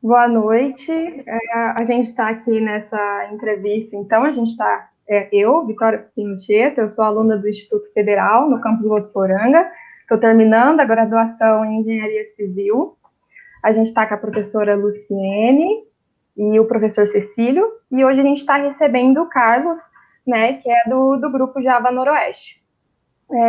Boa noite. A gente está aqui nessa entrevista, então, a gente está, eu, Vitória Pincheta, eu sou aluna do Instituto Federal, no campus Votuporanga, estou terminando a graduação em Engenharia Civil. A gente está com a professora Luciene e o professor Cecílio, e hoje a gente está recebendo o Carlos, né, que é do grupo Java Noroeste.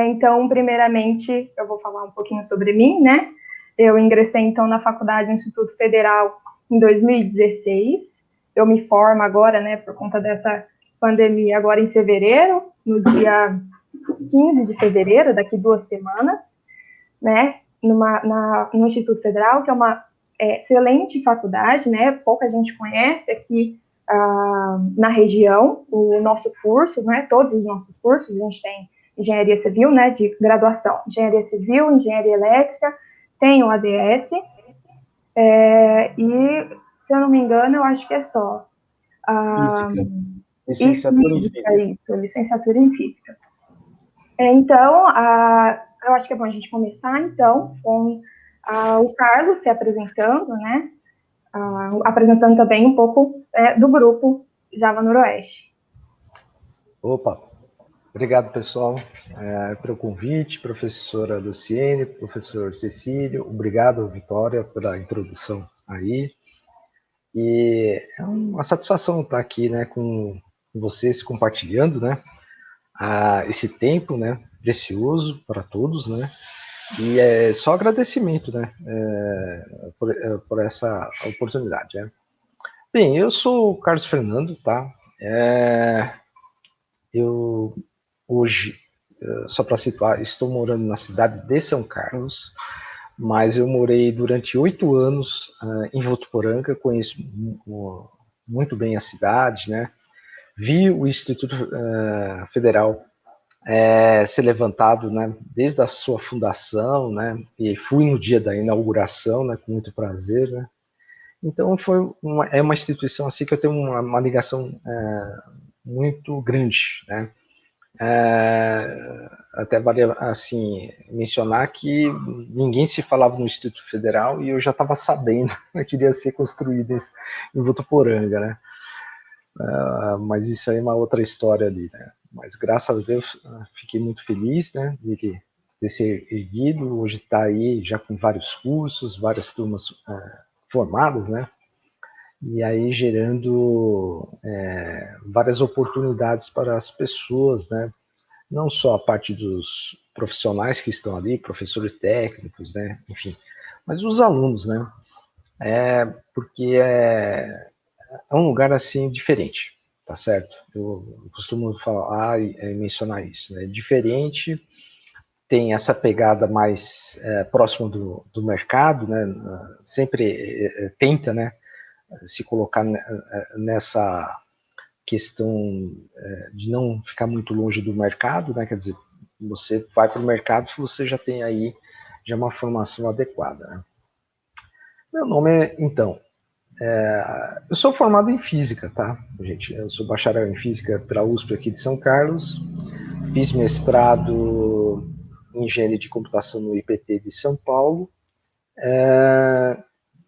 Então, primeiramente, eu vou falar um pouquinho sobre mim, né? Eu ingressei, então, na faculdade do Instituto Federal em 2016. Eu me formo agora, né, por conta dessa pandemia, agora em fevereiro, no dia 15 de fevereiro, daqui 2 semanas, né? No Instituto Federal, que é uma excelente faculdade, né? Pouca gente conhece aqui na região o nosso curso, né? Todos os nossos cursos, a gente tem engenharia civil, né? De graduação, engenharia civil, engenharia elétrica, tem o ADS, e se eu não me engano, eu acho que é só. Ah, Física, e licenciatura em física, física. isso, licenciatura em física. Então, eu acho que é bom a gente começar, então, com o Carlos se apresentando, né? Apresentando também um pouco do grupo Java Noroeste. Opa, obrigado pessoal pelo convite, professora Luciene, professor Cecílio, obrigado Vitória pela introdução aí. E é uma satisfação estar aqui, né, com vocês compartilhando, né, esse tempo, né, precioso para todos, né. E é só agradecimento, né, por essa oportunidade. Né? Bem, eu sou o Carlos Fernando, tá? Eu hoje, só para situar, estou morando na cidade de São Carlos, mas eu morei durante 8 anos em Votuporanga, conheço muito bem a cidade, né? Vi o Instituto Federal ser levantado, né, desde a sua fundação, né? E fui no dia da inauguração, né, com muito prazer, né? Então é uma instituição assim que eu tenho uma ligação muito grande, né? Até vale assim mencionar que ninguém se falava no Instituto Federal e eu já estava sabendo que iria ser construído em Votuporanga, né? Mas isso aí é uma outra história ali, né? Mas graças a Deus fiquei muito feliz, né, de ser erguido. Hoje está aí já com vários cursos, várias turmas formadas, né? E aí gerando várias oportunidades para as pessoas, né? Não só a parte dos profissionais que estão ali, professores técnicos, né? Enfim, mas os alunos, né? Porque é um lugar assim diferente, tá certo? Eu costumo falar e mencionar isso, né? Diferente, tem essa pegada mais próxima do mercado, né? Sempre tenta, né? Se colocar nessa questão de não ficar muito longe do mercado, né? Quer dizer, você vai para o mercado se você já tem aí já uma formação adequada. Né? Meu nome é, então, eu sou formado em física, tá, gente? Eu sou bacharel em física pela USP aqui de São Carlos, fiz mestrado em engenharia de computação no IPT de São Paulo.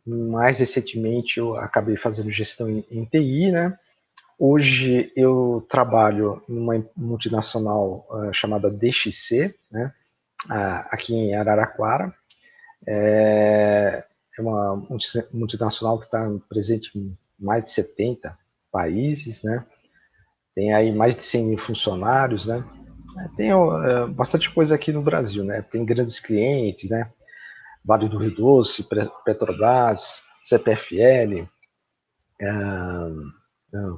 Mais recentemente eu acabei fazendo gestão em TI, né? Hoje eu trabalho numa multinacional chamada DXC, né, aqui em Araraquara. É uma multinacional que está presente em mais de 70 países, né? Tem aí mais de 100 mil funcionários, né? Tem bastante coisa aqui no Brasil, né? Tem grandes clientes, né? Vale do Rio Doce, Petrobras, CPFL,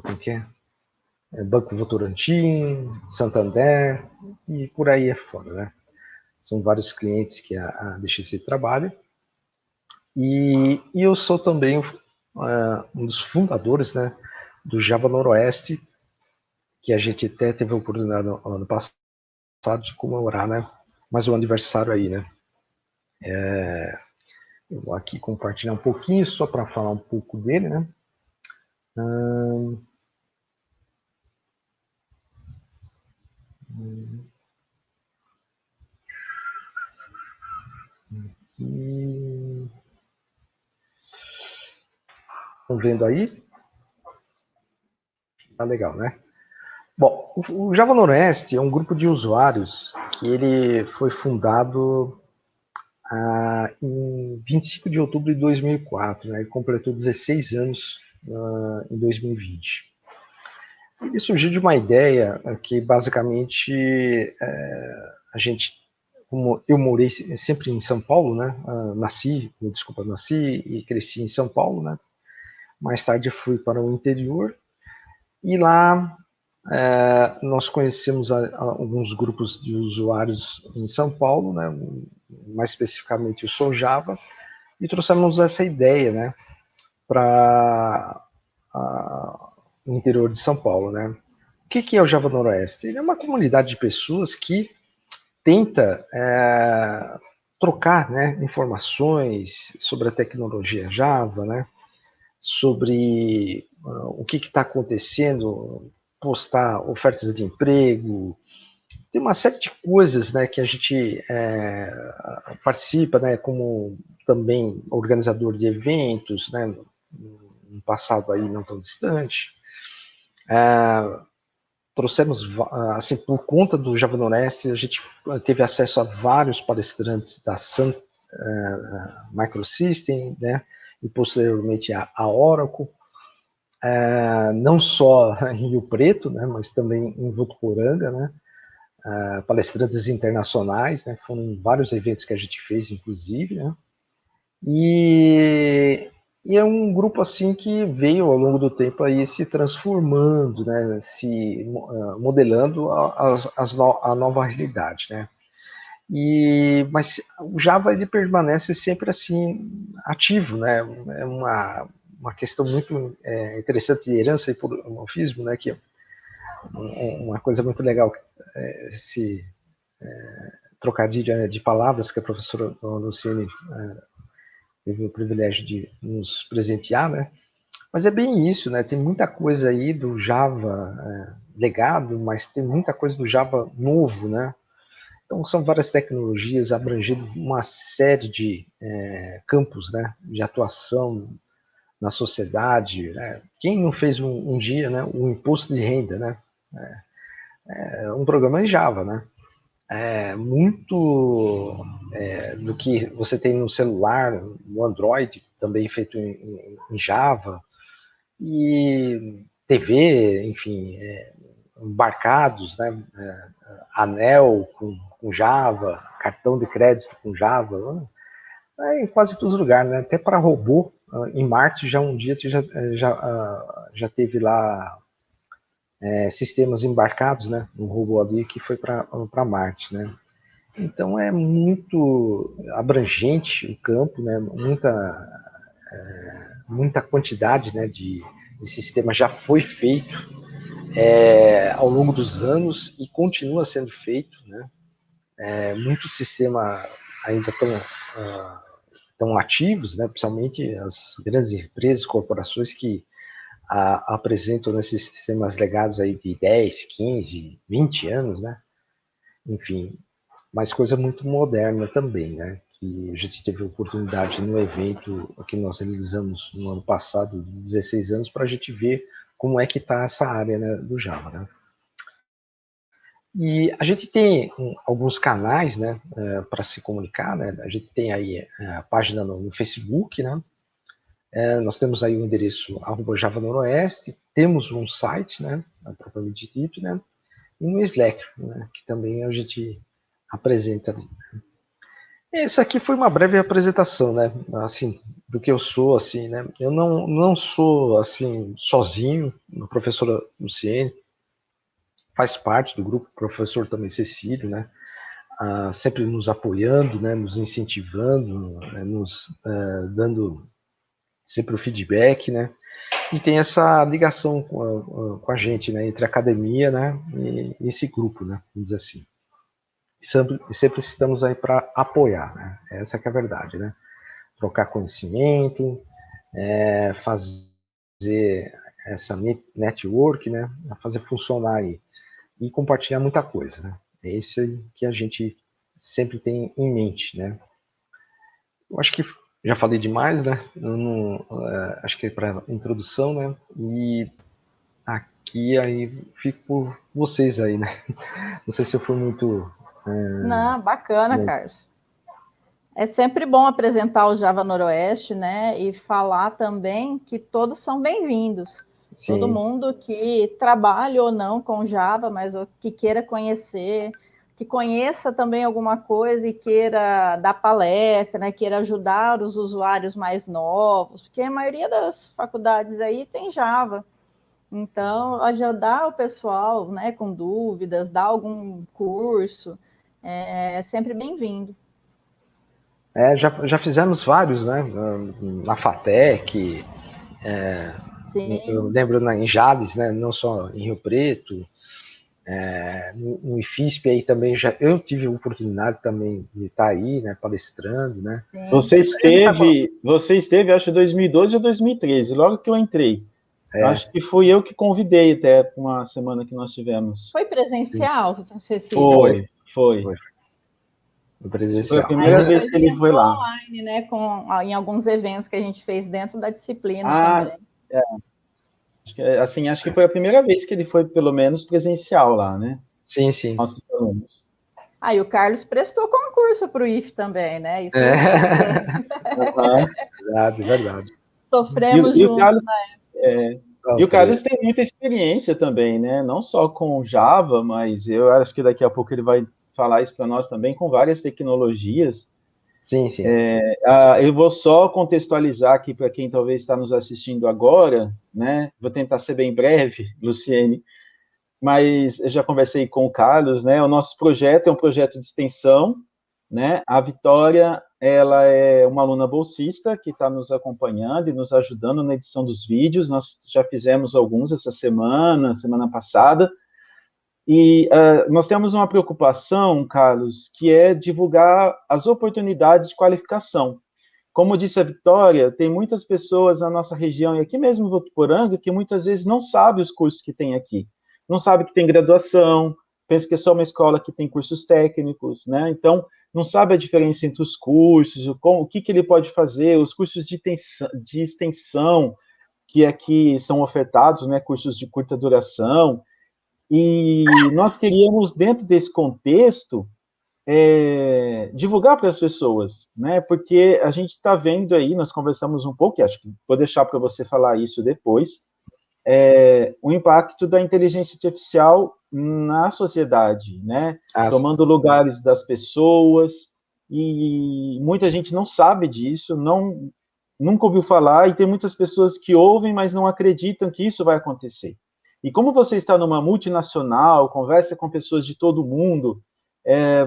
como que é? Banco Votorantim, Santander e por aí afora, né? São vários clientes que a DXC trabalha. E eu sou também um dos fundadores, né, do Java Noroeste, que a gente até teve a oportunidade no ano passado de comemorar, né, mais um aniversário aí, né. Eu vou aqui compartilhar um pouquinho só para falar um pouco dele, né. E Estão vendo aí? Tá legal, né? Bom, o Java Noroeste é um grupo de usuários que ele foi fundado em 25 de outubro de 2004, né? Ele completou 16 anos em 2020. Ele surgiu de uma ideia que basicamente a gente, como eu morei sempre em São Paulo, né? Nasci e cresci em São Paulo, né? Mais tarde fui para o interior e lá nós conhecemos alguns grupos de usuários em São Paulo, né? Mais especificamente o Sou Java, e trouxemos essa ideia, né? Para o interior de São Paulo, né? O que é o Java Noroeste? Ele é uma comunidade de pessoas que tenta trocar, né, informações sobre a tecnologia Java, né, sobre o que está acontecendo, postar ofertas de emprego, tem uma série de coisas, né, que a gente participa, né, como também organizador de eventos, né, no passado aí não tão distante. Trouxemos, assim, por conta do Java Noroeste, a gente teve acesso a vários palestrantes da Sun Microsystem, né, e posteriormente a Oracle, não só em Rio Preto, né, mas também em Votuporanga, né, palestrantes internacionais, né, foram vários eventos que a gente fez, inclusive, né, e, e é um grupo assim que veio ao longo do tempo aí se transformando, né, se modelando a nova realidade, né. Mas o Java ele permanece sempre assim ativo, né? É uma questão muito interessante de herança e polimorfismo, né? Que é uma coisa muito legal, esse trocadilho de palavras que a professora Luciene teve o privilégio de nos presentear, né? Mas é bem isso, né? Tem muita coisa aí do Java legado, mas tem muita coisa do Java novo, né? Então, são várias tecnologias abrangendo uma série de campos, né, de atuação na sociedade. Né? Quem não fez um dia, né, o imposto de renda, né? Um programa em Java, né? Muito do que você tem no celular, no Android, também feito em Java, e TV, enfim, embarcados, né? Anel com Java, cartão de crédito com Java, em quase todos os lugares, né? Até para robô, em Marte já um dia já teve lá sistemas embarcados, né? Um robô ali que foi para Marte, né? Então é muito abrangente o campo, né? Muita quantidade, né, de sistema já foi feito ao longo dos anos e continua sendo feito, né? Muito sistema ainda tão ativos, né? Principalmente as grandes empresas, corporações que apresentam esses sistemas legados aí de 10, 15, 20 anos, né? Enfim, mas coisa muito moderna também, né? Que a gente teve a oportunidade no evento que nós realizamos no ano passado, de 16 anos, para a gente ver como é que está essa área, né, do Java, né? E a gente tem alguns canais, né, para se comunicar, né? A gente tem aí a página no Facebook, né? Nós temos aí o endereço @Java Noroeste, temos um site, né, propriamente dito, né? E no Slack, né, que também a gente apresenta ali. Essa aqui foi uma breve apresentação, né? Assim, do que eu sou, assim, né? Eu não sou assim sozinho. A professora Luciene faz parte do grupo, o professor também Cecílio, né? Sempre nos apoiando, né? Nos incentivando, né? Nos dando sempre o feedback, né? E tem essa ligação com a gente, né? Entre a academia, né? E esse grupo, né? Vamos dizer assim. Sempre estamos aí para apoiar, né? Essa que é a verdade, né? Trocar conhecimento, fazer essa network, né? Fazer funcionar aí e compartilhar muita coisa, né? É isso que a gente sempre tem em mente, né? Eu acho que já falei demais, né? Eu não, acho que é para introdução, né? E aqui aí fico por vocês aí, né? Não sei se eu fui muito. Não, bacana, Carlos. É sempre bom apresentar o Java Noroeste, né? E falar também que todos são bem-vindos. Todo mundo que trabalhe ou não com Java, mas que queira conhecer, que conheça também alguma coisa e queira dar palestra, né? Queira ajudar os usuários mais novos, porque a maioria das faculdades aí tem Java. Então, ajudar o pessoal, né, com dúvidas, dar algum curso, é sempre bem-vindo. Já fizemos vários, né? Na FATEC, eu lembro em Jales, né? Não só em Rio Preto, no IFISP aí também eu tive a oportunidade também de estar aí, né? Palestrando, né? Você esteve, acho, em 2012 ou 2013, logo que eu entrei. Acho que fui eu que convidei até para uma semana que nós tivemos. Foi presencial, Cecília? Foi. Presencial. Foi a primeira vez que ele foi lá. Online, né, em alguns eventos que a gente fez dentro da disciplina também. Acho que foi a primeira vez que ele foi, pelo menos, presencial lá, né? Sim. Nossos alunos. E o Carlos prestou concurso para o IF também, né? Isso Verdade. Sofremos juntos, Carlos, né? E o Carlos tem muita experiência também, né? Não só com Java, mas eu acho que daqui a pouco ele vai falar isso para nós também, com várias tecnologias. Sim. Eu vou só contextualizar aqui para quem talvez está nos assistindo agora, né? Vou tentar ser bem breve, Luciene, mas eu já conversei com o Carlos, né? O nosso projeto é um projeto de extensão, né? A Vitória, ela é uma aluna bolsista que está nos acompanhando e nos ajudando na edição dos vídeos. Nós já fizemos alguns essa semana passada, e nós temos uma preocupação, Carlos, que é divulgar as oportunidades de qualificação. Como disse a Vitória, tem muitas pessoas na nossa região, e aqui mesmo em Votuporanga, que muitas vezes não sabem os cursos que tem aqui. Não sabe que tem graduação, pensa que é só uma escola que tem cursos técnicos, né? Então, não sabe a diferença entre os cursos, o que ele pode fazer, os cursos de extensão que aqui são ofertados, né? Cursos de curta duração. E nós queríamos, dentro desse contexto, divulgar para as pessoas, né? Porque a gente está vendo aí, nós conversamos um pouco, e acho que vou deixar para você falar isso depois, o impacto da inteligência artificial na sociedade, né? Tomando lugares das pessoas, e muita gente não sabe disso, nunca ouviu falar, e tem muitas pessoas que ouvem, mas não acreditam que isso vai acontecer. E como você está numa multinacional, conversa com pessoas de todo mundo,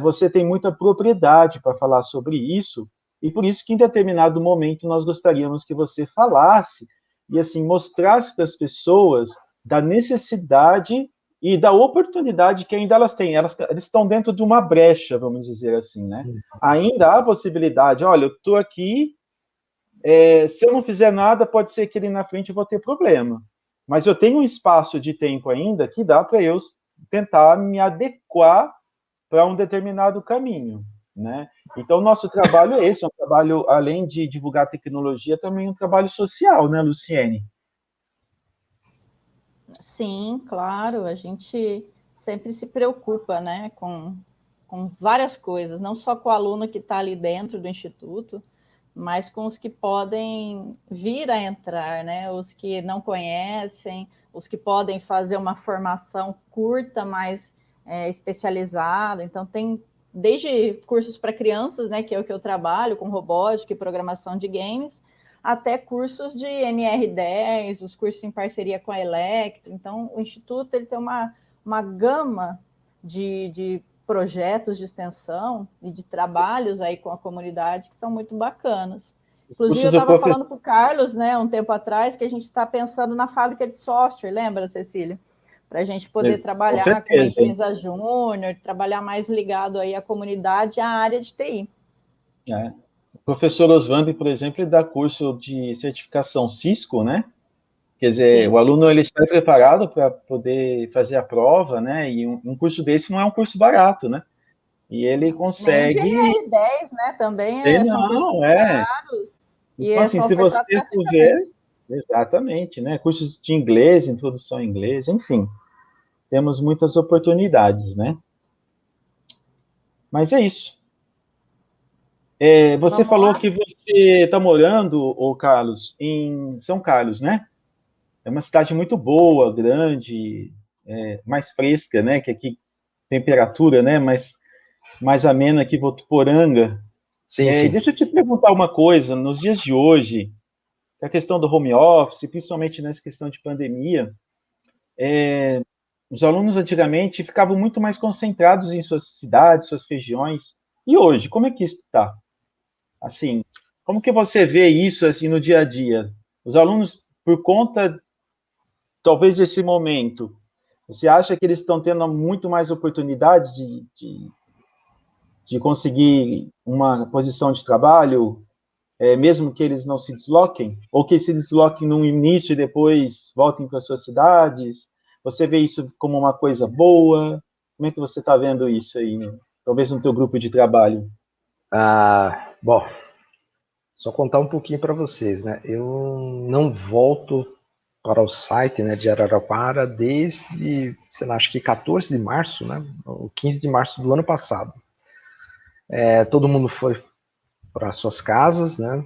você tem muita propriedade para falar sobre isso, e por isso que em determinado momento nós gostaríamos que você falasse e assim mostrasse para as pessoas da necessidade e da oportunidade que ainda elas têm. Eles estão dentro de uma brecha, vamos dizer assim, né? Ainda há a possibilidade, olha, eu estou aqui, se eu não fizer nada, pode ser que ali na frente eu vou ter problema. Mas eu tenho um espaço de tempo ainda que dá para eu tentar me adequar para um determinado caminho, né? Então, o nosso trabalho é esse, é um trabalho, além de divulgar tecnologia, também um trabalho social, né, Luciene? Sim, claro, a gente sempre se preocupa, né, com várias coisas, não só com o aluno que está ali dentro do Instituto, mas com os que podem vir a entrar, né? Os que não conhecem, os que podem fazer uma formação curta, mas especializada. Então, tem desde cursos para crianças, né? Que é o que eu trabalho, com robótica e programação de games, até cursos de NR10, os cursos em parceria com a Electro. Então, o Instituto ele tem uma gama de projetos de extensão e de trabalhos aí com a comunidade que são muito bacanas. Inclusive, eu estava falando com o Carlos, né, um tempo atrás, que a gente está pensando na fábrica de software, lembra, Cecília? Para a gente poder trabalhar com a empresa júnior, trabalhar mais ligado aí à comunidade e à área de TI. O professor Oswald, por exemplo, ele dá curso de certificação Cisco, né? Quer dizer, sim, o aluno ele está preparado para poder fazer a prova, né? E um curso desse não é um curso barato, né? E ele consegue... Nem de NR10, né? Também são cursos caros. E Então, é assim, só se você ofertar for tecnicamente. ver, exatamente, né? Cursos de inglês, introdução em inglês, enfim, temos muitas oportunidades, né? Mas é isso. Você Vamos falou lá? que você está morando, ô Carlos, em São Carlos, né? É uma cidade muito boa, grande, mais fresca, né? Que aqui, temperatura, né? Mais amena que Votuporanga. Sim, E sim. deixa eu te perguntar uma coisa, nos dias de hoje, a questão do home office, principalmente nessa questão de pandemia, os alunos antigamente ficavam muito mais concentrados em suas cidades, suas regiões. E hoje, como é que isso está? Assim, como que você vê isso assim no dia a dia? Os alunos, por conta talvez desse momento, você acha que eles estão tendo muito mais oportunidades de conseguir uma posição de trabalho, mesmo que eles não se desloquem? Ou que se desloquem no início e depois voltem para suas cidades? Você vê isso como uma coisa boa? Como é que você está vendo isso aí, né? Talvez no teu grupo de trabalho? Bom, só contar um pouquinho para vocês, né? Eu não volto para o site, né, de Araraquara desde, sei lá, acho que 14 de março, né? Ou 15 de março do ano passado. Todo mundo foi para suas casas, né?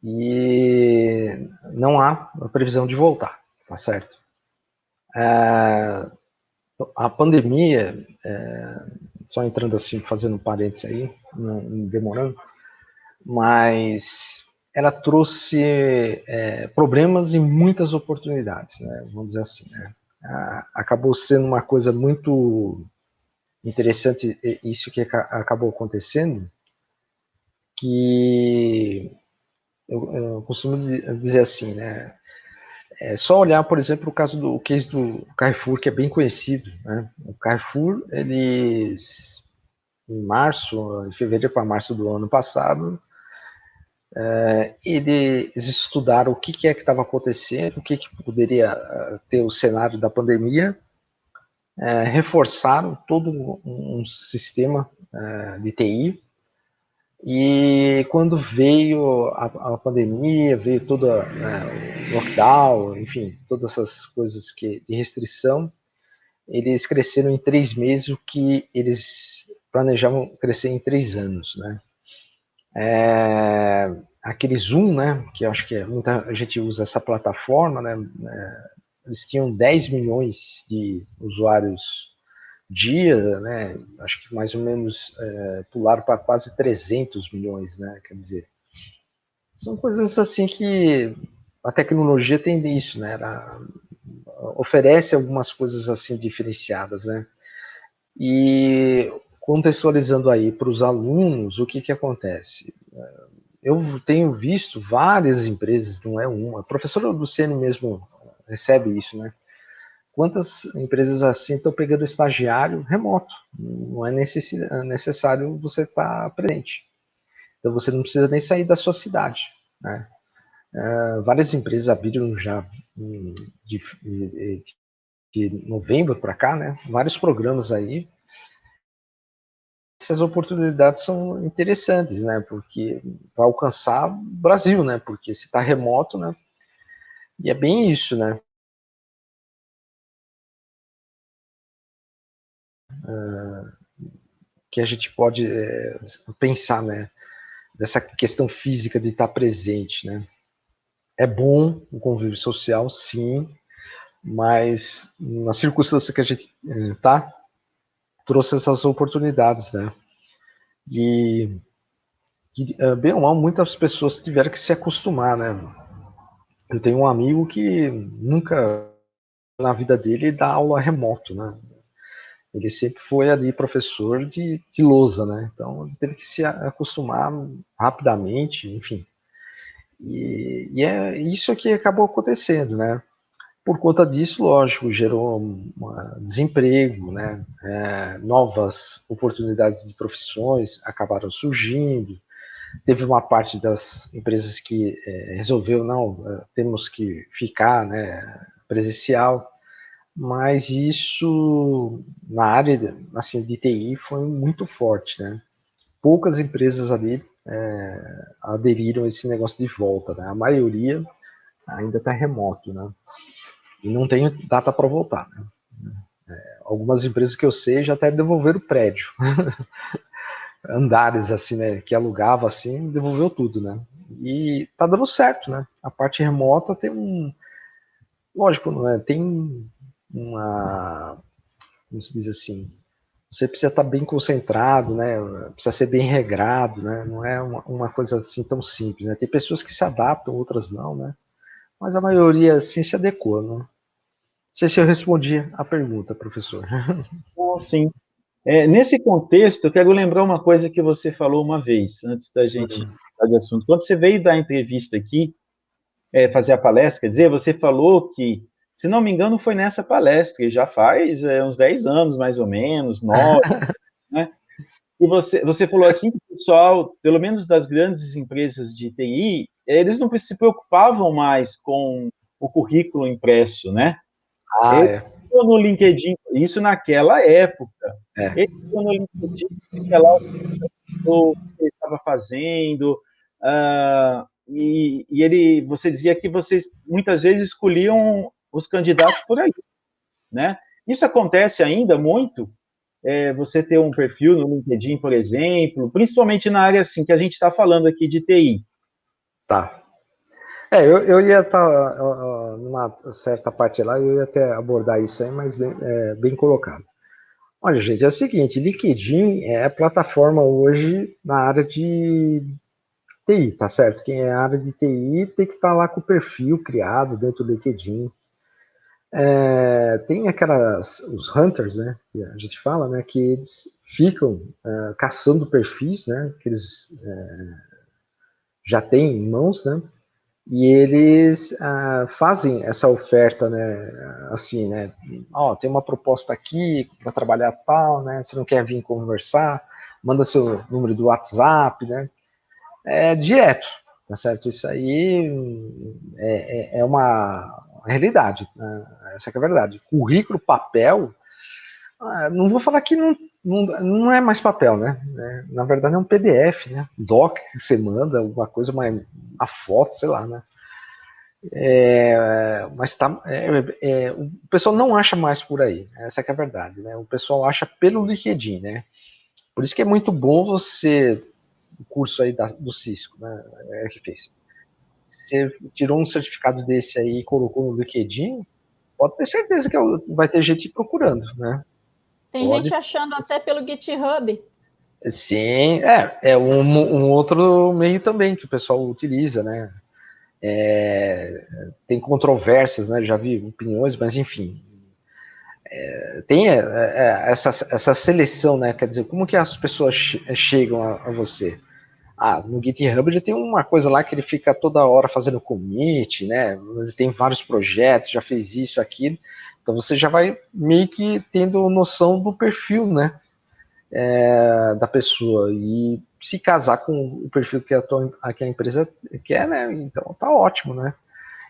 E não há a previsão de voltar, tá certo? A pandemia, só entrando assim, fazendo um parênteses aí, não demorando, mas ela trouxe problemas e muitas oportunidades, né? Vamos dizer assim, né? Acabou sendo uma coisa muito interessante isso que acabou acontecendo, que eu costumo dizer assim, né? É só olhar, por exemplo, o case do Carrefour, que é bem conhecido, né? O Carrefour, eles em fevereiro para março do ano passado, eles estudaram o que é que estava acontecendo, o que poderia ter o cenário da pandemia, reforçaram todo um sistema de TI, e quando veio a pandemia, veio toda o lockdown, enfim, todas essas coisas de restrição, eles cresceram em 3 meses o que eles planejavam crescer em 3 anos, né? Aquele Zoom, né, que eu acho que muita gente usa essa plataforma, né, eles tinham 10 milhões de usuários dia, né, acho que mais ou menos pularam para quase 300 milhões, né, quer dizer, são coisas assim que a tecnologia tem isso, né, ela oferece algumas coisas assim diferenciadas, né, e contextualizando aí para os alunos, o que acontece? Eu tenho visto várias empresas, não é uma. A professora Luciane mesmo recebe isso, né? Quantas empresas assim estão pegando estagiário remoto? Não é necessário você estar presente. Então você não precisa nem sair da sua cidade, né? Várias empresas abriram já de novembro para cá, né? Vários programas aí. Essas oportunidades são interessantes, né? Porque para alcançar o Brasil, né? Porque se está remoto, né? E é bem isso, né? Que a gente pode pensar, né? Dessa questão física de estar presente, né? É bom o convívio social, sim, mas na circunstância que a gente está, trouxe essas oportunidades, né? E bem ou mal, muitas pessoas tiveram que se acostumar, né? Eu tenho um amigo que nunca na vida dele dá aula remoto, né? Ele sempre foi ali professor de lousa, né? Então ele teve que se acostumar rapidamente, enfim. E é isso que acabou acontecendo, né? Por conta disso, lógico, gerou desemprego, né? Novas oportunidades de profissões acabaram surgindo. Teve uma parte das empresas que resolveu, não, temos que ficar, né, presencial, mas isso na área assim, de TI foi muito forte, né? Poucas empresas ali aderiram a esse negócio de volta, né? A maioria ainda está remoto, né? E não tem data para voltar, né? Algumas empresas que eu sei já até devolveram o prédio. Andares, assim, né? Que alugava, assim, devolveu tudo, né? E tá dando certo, né? A parte remota tem lógico, né? Tem uma... Como se diz assim? Você precisa estar bem concentrado, né? Precisa ser bem regrado, né? Não é uma coisa assim tão simples, né? Tem pessoas que se adaptam, outras não, né? Mas a maioria, assim, se adequa, né? Não sei se eu respondi a pergunta, professor. Bom, sim. Nesse contexto, eu quero lembrar uma coisa que você falou uma vez, antes da gente falar de assunto. Quando você veio dar a entrevista aqui, fazer a palestra, quer dizer, você falou que, se não me engano, foi nessa palestra, já faz uns 10 anos, mais ou menos, 9, né? E você falou assim que o pessoal, pelo menos das grandes empresas de TI, eles não se preocupavam mais com o currículo impresso, né? Ah, Ele é. ficou no LinkedIn, isso naquela época. É. Ele ficou no LinkedIn, fica lá o que ele estava fazendo, você dizia que vocês muitas vezes escolhiam os candidatos por aí, né? Isso acontece ainda muito, você ter um perfil no LinkedIn, por exemplo, principalmente na área assim que a gente está falando aqui de TI. Tá. Eu ia estar numa certa parte lá, eu ia até abordar isso aí, mas bem colocado. Olha, gente, é o seguinte, LinkedIn é a plataforma hoje na área de TI, tá certo? Quem é área de TI tem que estar lá com o perfil criado dentro do LinkedIn. Tem os hunters, né, que a gente fala, né, que eles ficam caçando perfis, né, que eles já têm em mãos, né, e eles fazem essa oferta, né, assim, né, tem uma proposta aqui para trabalhar tal, né, você não quer vir conversar, manda seu número do WhatsApp, né, direto, tá certo? Isso aí é uma realidade, né? Essa que é a verdade. Currículo, papel, não vou falar que não é mais papel, né? Na verdade é um PDF, né? Doc que você manda, alguma coisa, uma foto, sei lá, né? Mas o pessoal não acha mais por aí, essa que é a verdade, né? O pessoal acha pelo LinkedIn, né? Por isso que é muito bom você, o curso aí do Cisco, né? Que fez. Você tirou um certificado desse aí e colocou no LinkedIn, pode ter certeza que vai ter gente procurando, né? Tem gente achando até pelo GitHub. Sim, é um outro meio também que o pessoal utiliza, né? Tem controvérsias, né? Já vi opiniões, mas enfim. Tem essa seleção, né? Quer dizer, como que as pessoas chegam a você? No GitHub ele tem uma coisa lá que ele fica toda hora fazendo commit, né? Ele tem vários projetos, já fez isso, aquilo. Então você já vai meio que tendo noção do perfil, né? Da pessoa. E se casar com o perfil que a empresa quer, né? Então tá ótimo, né?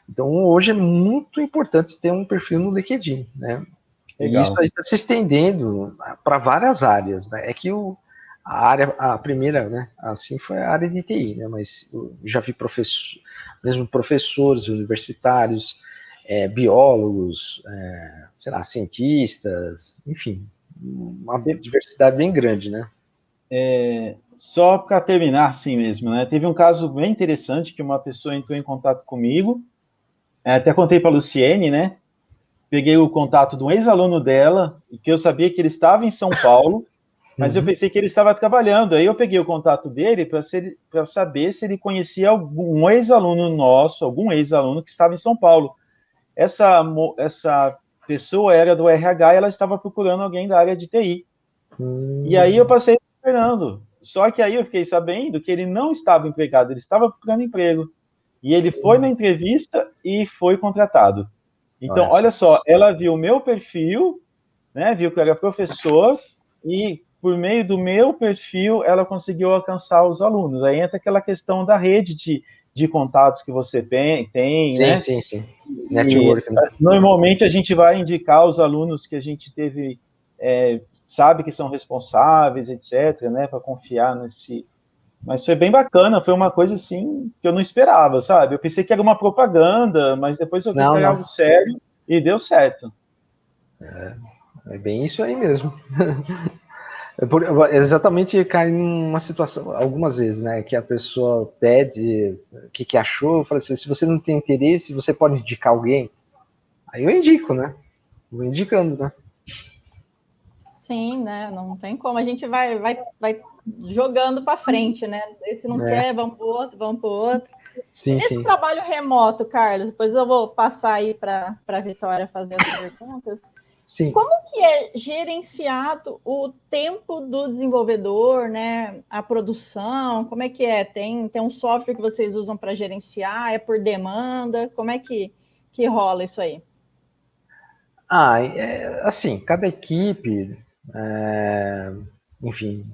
Então hoje é muito importante ter um perfil no LinkedIn, né? Legal. E isso aí está se estendendo para várias áreas, né? É que a primeira, né, assim foi a área de TI, né? Mas eu já vi mesmo professores universitários, biólogos, sei lá, cientistas, enfim, uma diversidade bem grande, né? Só para terminar assim mesmo, né? Teve um caso bem interessante que uma pessoa entrou em contato comigo, até contei para a Luciene, né? Peguei o contato de um ex-aluno dela, e que eu sabia que ele estava em São Paulo, mas eu pensei que ele estava trabalhando. Aí eu peguei o contato dele para saber se ele conhecia algum ex-aluno nosso, algum ex-aluno que estava em São Paulo. Essa pessoa era do RH e ela estava procurando alguém da área de TI. E aí eu passei esperando. Só que aí eu fiquei sabendo que ele não estava empregado, ele estava procurando emprego. E ele foi na entrevista e foi contratado. Então, olha só, ela viu o meu perfil, né, viu que eu era professor, e por meio do meu perfil, ela conseguiu alcançar os alunos. Aí entra aquela questão da rede de contatos que você tem, sim, né? Sim. Network, né? Normalmente a gente vai indicar os alunos que a gente sabe que são responsáveis, etc., né, para confiar Mas foi bem bacana, foi uma coisa assim que eu não esperava, sabe? Eu pensei que era uma propaganda, mas depois eu vi que Não, era não. algo sério e deu certo. É bem isso aí mesmo. Exatamente cai numa situação, algumas vezes, né, que a pessoa pede o que achou, fala assim, se você não tem interesse, você pode indicar alguém. Aí eu indico, né? Vou indicando, né? Sim, né? Não tem como. A gente vai jogando para frente, né? Esse não É, quer, vamos para o outro, vamos para o outro. E sim, nesse sim. trabalho remoto, Carlos, depois eu vou passar aí para a Vitória fazer as perguntas. Sim. Como que é gerenciado o tempo do desenvolvedor, né? A produção, como é que é? Tem um software que vocês usam para gerenciar? É por demanda? Como é que rola isso aí? Assim, cada equipe, enfim,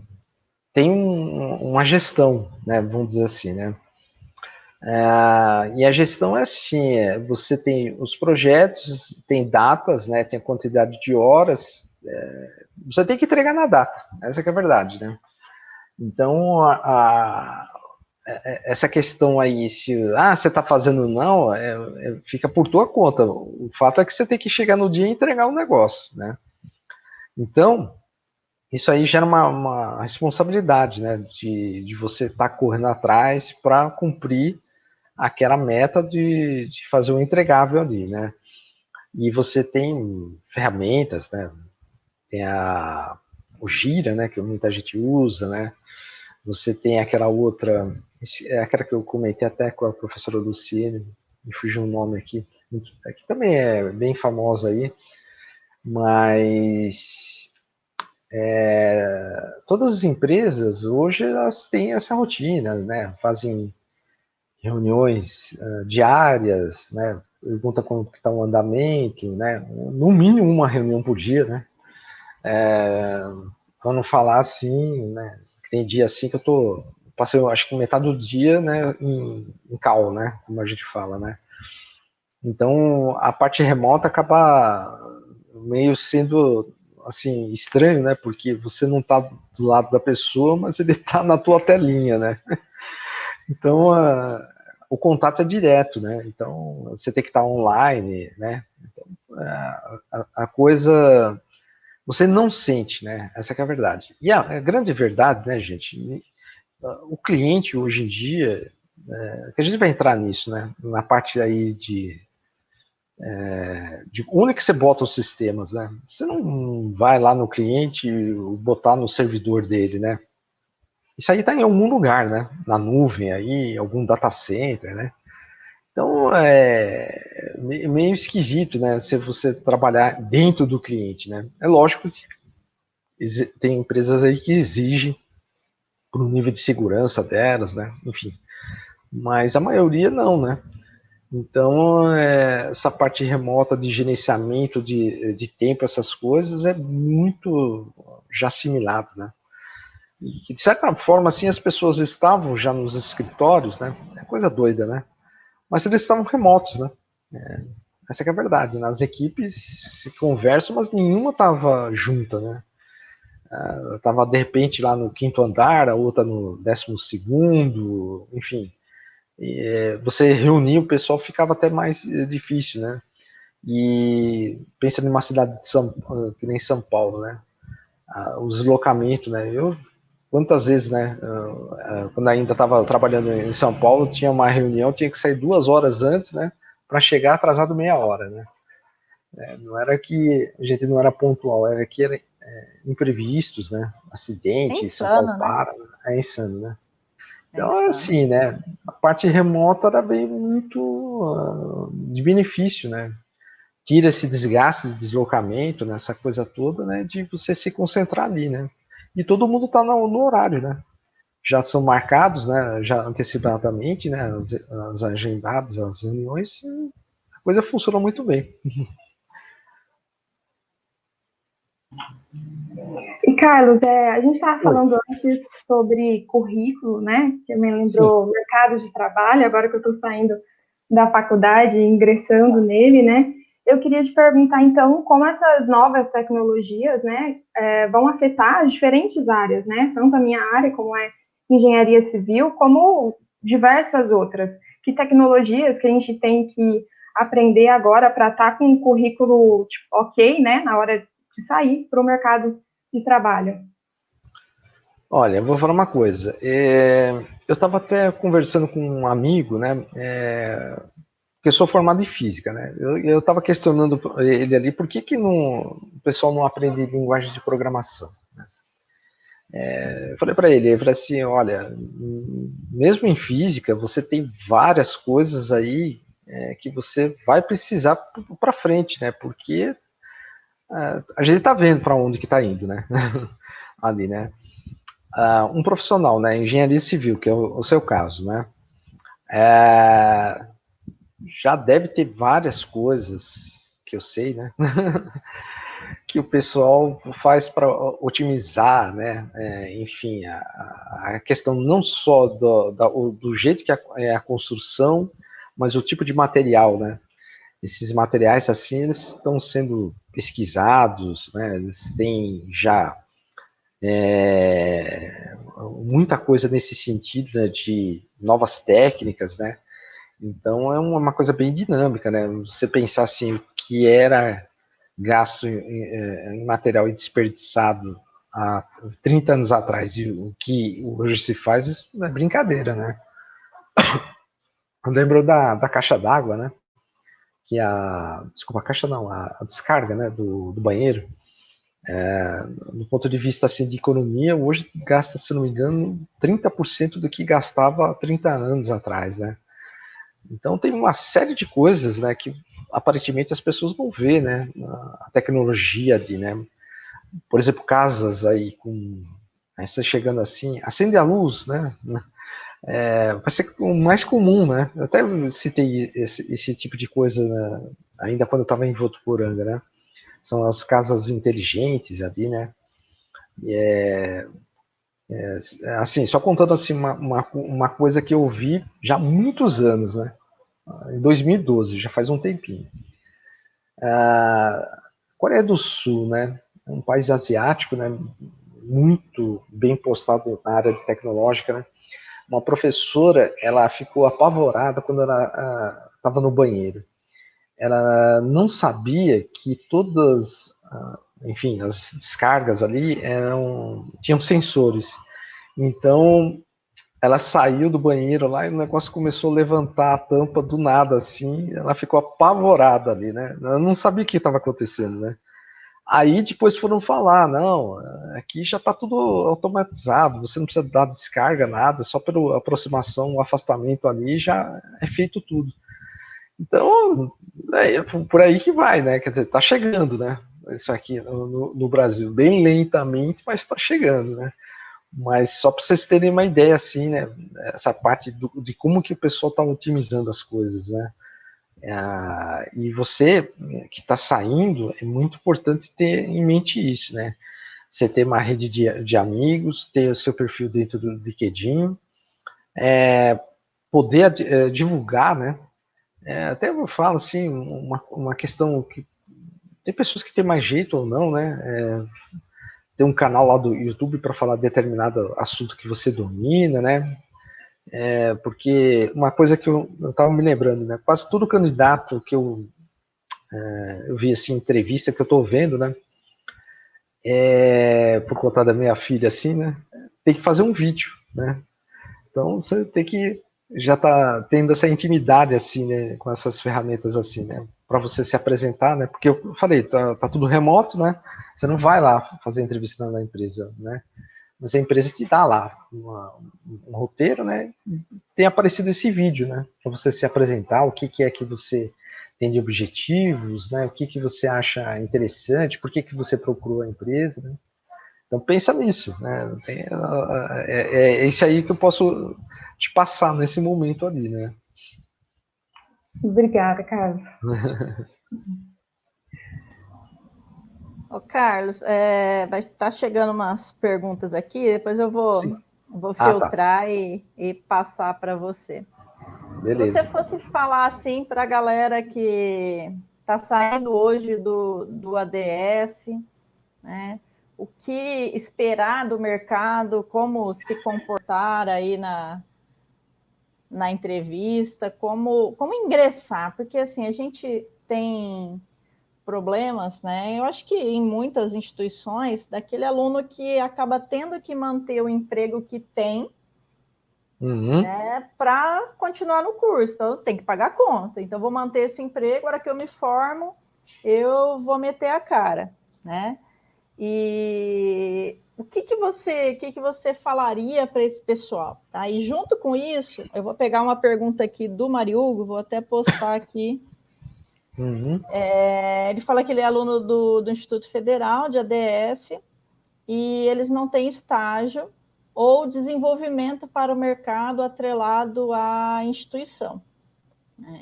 tem uma gestão, né? Vamos dizer assim, né? E a gestão é assim, você tem os projetos, tem datas, né? Tem a quantidade de horas, você tem que entregar na data, essa que é a verdade, né? Então, essa questão aí, se você está fazendo não, fica por tua conta. O fato é que você tem que chegar no dia e entregar o negócio, né? Então, isso aí gera uma responsabilidade, né? De você estar correndo atrás para cumprir aquela meta de fazer o entregável ali, né? E você tem ferramentas, né? Tem o Gira, né? Que muita gente usa, né? Você tem aquela outra, aquela que eu comentei até com a professora Luciene, me fugiu um nome aqui, que também é bem famosa aí, mas todas as empresas hoje elas têm essa rotina, né? Fazem reuniões diárias, né? Pergunta como está o andamento, né? No mínimo uma reunião por dia, né? Para não falar assim, né? Tem dia assim que passei, acho que metade do dia, né, em call, né, como a gente fala, né. Então a parte remota acaba meio sendo assim estranho, né, porque você não está do lado da pessoa, mas ele está na tua telinha, né. Então o contato é direto, né. Então você tem que estar online, né. Então, a coisa você não sente, né? Essa que é a verdade. E a grande verdade, né, gente? O cliente hoje em dia, que a gente vai entrar nisso, né? Na parte aí de onde que você bota os sistemas, né? Você não vai lá no cliente e botar no servidor dele, né? Isso aí está em algum lugar, né? Na nuvem aí, algum data center, né? Então é meio esquisito, né? Se você trabalhar dentro do cliente, né? É lógico que tem empresas aí que exigem para o nível de segurança delas, né? Enfim, mas a maioria não, né? Então, essa parte remota de gerenciamento de tempo, essas coisas, é muito já assimilado, né? E, de certa forma, assim, as pessoas estavam já nos escritórios, né? É coisa doida, né? Mas eles estavam remotos, né? Essa que é a verdade, né? As equipes se conversam, mas nenhuma estava junta, né? Estava de repente lá no quinto andar, a outra no 12º, enfim. Você reunir o pessoal ficava até mais difícil, né? E pensa numa cidade que nem São Paulo, né? O deslocamento, né? Quantas vezes, né? Quando ainda estava trabalhando em São Paulo, tinha uma reunião, tinha que sair 2 horas antes, né? Para chegar atrasado meia hora, né? Não era que a gente não era pontual, era que era imprevistos, né? É Acidente, São Paulo insano, né? para, é insano, né? É Então, insano. assim, né? A parte remota era bem muito de benefício, né? Tira esse desgaste de deslocamento, né? Essa coisa toda, né? De você se concentrar ali, né? E todo mundo está no horário, né? Já são marcados, né? Já antecipadamente, né? As agendadas, as reuniões, a coisa funciona muito bem. E, Carlos, a gente estava Oi. falando antes sobre currículo, né? Que me Sim. lembrou mercado de trabalho, agora que eu estou saindo da faculdade e ingressando nele, né? Eu queria te perguntar, então, como essas novas tecnologias, né, vão afetar as diferentes áreas, né? Tanto a minha área, como é engenharia civil, como diversas outras. Que tecnologias que a gente tem que aprender agora para estar com um currículo tipo, ok, né, na hora de sair para o mercado de trabalho? Olha, eu vou falar uma coisa. Eu estava até conversando com um amigo, né? Porque eu sou formado em física, né? Eu estava questionando ele ali por que o pessoal não aprende linguagem de programação. Eu falei para ele falei assim, olha, mesmo em física, você tem várias coisas aí que você vai precisar para frente, né? Porque a gente está vendo para onde que está indo, né? Ali, né? Um profissional, né? Engenharia civil, que é o seu caso, né? Já deve ter várias coisas que eu sei, né? que o pessoal faz para otimizar, né? Enfim, a questão não só do jeito que é a construção, mas o tipo de material, né? Esses materiais assim, eles estão sendo pesquisados, né? Eles têm já muita coisa nesse sentido, né? De novas técnicas, né? Então é uma coisa bem dinâmica, né? Você pensar assim, o que era gasto em material e desperdiçado há 30 anos atrás e o que hoje se faz, isso não é brincadeira, né? Eu lembro da caixa d'água, né? Desculpa, a caixa não, a descarga, né, do banheiro. Do ponto de vista assim, de economia, hoje gasta, se não me engano, 30% do que gastava há 30 anos atrás, né? Então tem uma série de coisas, né, que aparentemente as pessoas não vê, né? A tecnologia de, né? Por exemplo, casas aí com você chegando assim, acende a luz, né? Vai ser o mais comum, né? Eu até citei esse tipo de coisa, né, ainda quando eu estava em Votuporanga, né? São as casas inteligentes ali, né? Assim, só contando assim uma coisa que eu vi já há muitos anos, né? Em 2012, já faz um tempinho. Coreia do Sul, né? Um país asiático, né? Muito bem postado na área tecnológica, né? Uma professora, ela ficou apavorada quando ela estava no banheiro. Ela não sabia que todas, enfim, as descargas ali tinham sensores. Então, ela saiu do banheiro lá e o negócio começou a levantar a tampa do nada, assim. Ela ficou apavorada ali, né? Ela não sabia o que estava acontecendo, né? Aí depois foram falar, não, aqui já está tudo automatizado, você não precisa dar descarga, nada, só pela aproximação, o afastamento ali já é feito tudo. Então, é por aí que vai, né? Quer dizer, tá chegando, né? Isso aqui no Brasil, bem lentamente, mas está chegando, né? Mas só para vocês terem uma ideia, assim, né? Essa parte de como que o pessoal está otimizando as coisas, né? E você que está saindo, é muito importante ter em mente isso, né? Você ter uma rede de amigos, ter o seu perfil dentro do LinkedIn, poder divulgar, né? Até eu falo assim, uma questão que tem pessoas que têm mais jeito ou não, né? Tem um canal lá do YouTube para falar de determinado assunto que você domina, né? Porque uma coisa que eu estava me lembrando, né? Quase todo candidato que eu vi assim, entrevista que eu estou vendo, né? Por conta da minha filha, assim, né? Tem que fazer um vídeo, né? Então você tem que já tá tendo essa intimidade assim, né? Com essas ferramentas assim, né? Para você se apresentar, né? Porque eu falei, tá tudo remoto, né? Você não vai lá fazer entrevista na empresa, né? Mas a empresa te dá lá um roteiro, né? Tem aparecido esse vídeo, né? Para você se apresentar, o que é que você tem de objetivos, né? O que você acha interessante, por que você procurou a empresa, né? Então pensa nisso, né? É isso aí que eu posso te passar nesse momento ali, né? Obrigada, Carlos. Ô, Carlos, vai estar chegando umas perguntas aqui, depois eu vou filtrar tá. e passar para você. Beleza. Se você fosse falar assim para a galera que está saindo hoje do ADS, né? o que esperar do mercado, como se comportar aí na entrevista, como ingressar, porque assim, a gente tem problemas, né? Eu acho que em muitas instituições, daquele aluno que acaba tendo que manter o emprego que tem, né, para continuar no curso. Então, tem que pagar a conta. Então, vou manter esse emprego, a hora que eu me formo, eu vou meter a cara, né? E o que você falaria para esse pessoal? Tá? E junto com isso, eu vou pegar uma pergunta aqui do Mariugo, vou até postar aqui. Ele fala que ele é aluno do Instituto Federal de ADS e eles não têm estágio ou desenvolvimento para o mercado atrelado à instituição.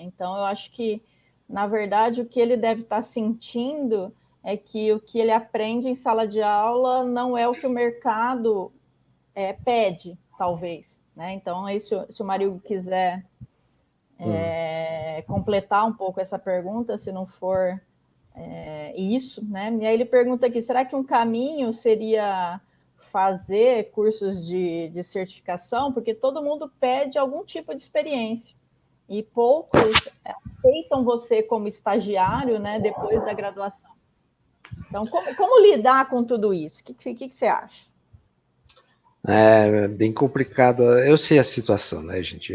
Então, eu acho que, na verdade, o que ele deve estar sentindo é que o que ele aprende em sala de aula não é o que o mercado pede, talvez. Né? Então, aí, se o Mariugo quiser completar um pouco essa pergunta, se não for isso, né? E aí ele pergunta aqui, será que um caminho seria fazer cursos de certificação? Porque todo mundo pede algum tipo de experiência e poucos aceitam você como estagiário, né, depois da graduação. Então, como lidar com tudo isso? O que você acha? É bem complicado. Eu sei a situação, né, gente?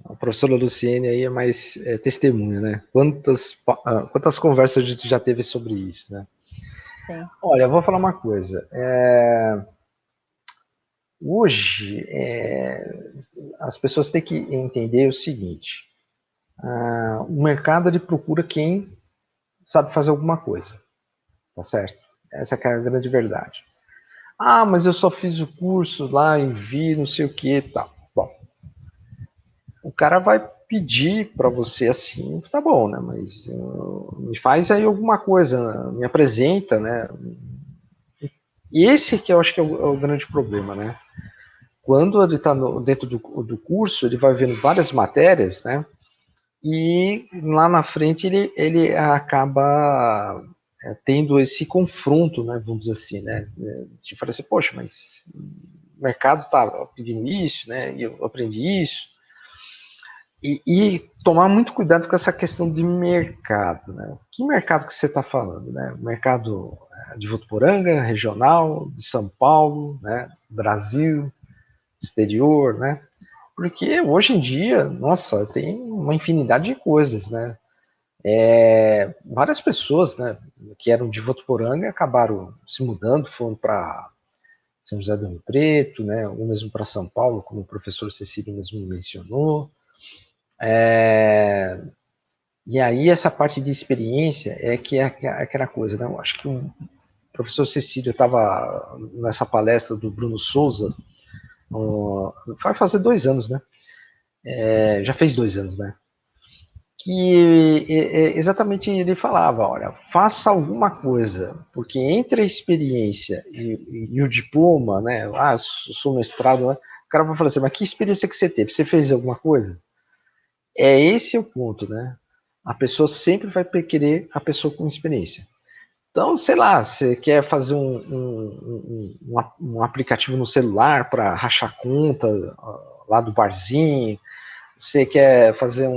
A professora Luciene aí é mais testemunha, né? Quantas conversas a gente já teve sobre isso, né? Sim. Olha, eu vou falar uma coisa. Hoje, as pessoas têm que entender o seguinte. O mercado ele procura quem sabe fazer alguma coisa, tá certo? Essa é a grande verdade. Ah, mas eu só fiz o curso lá em Vi, não sei o que, tal. Bom, o cara vai pedir para você assim, tá bom, né? Mas me faz aí alguma coisa, me apresenta, né? E esse que eu acho que é o grande problema, né? Quando ele está dentro do curso, ele vai vendo várias matérias, né? E lá na frente ele acaba tendo esse confronto, né? Vamos dizer assim, né? De falar assim, poxa, mas o mercado está pedindo isso, né? E eu aprendi isso. E tomar muito cuidado com essa questão de mercado, né? Que mercado que você está falando, né? Mercado de Votuporanga, regional, de São Paulo, né? Brasil, exterior, né? Porque hoje em dia, nossa, tem uma infinidade de coisas, né? Várias pessoas, né, que eram de Votuporanga acabaram se mudando, foram para São José do Rio Preto, né? Ou mesmo para São Paulo, como o professor Cecílio mesmo mencionou. E aí essa parte de experiência que é aquela coisa, né? Eu acho que o professor Cecílio estava nessa palestra do Bruno Souza, vai fazer 2 anos, né? Já fez 2 anos, né? Que exatamente ele falava, olha, faça alguma coisa, porque entre a experiência e o diploma, né? Ah, sou mestrado, né? O cara vai falar assim, mas que experiência que você teve? Você fez alguma coisa? Esse é o ponto, né? A pessoa sempre vai querer a pessoa com experiência. Então, sei lá, você quer fazer um aplicativo no celular para rachar conta lá do barzinho, você quer fazer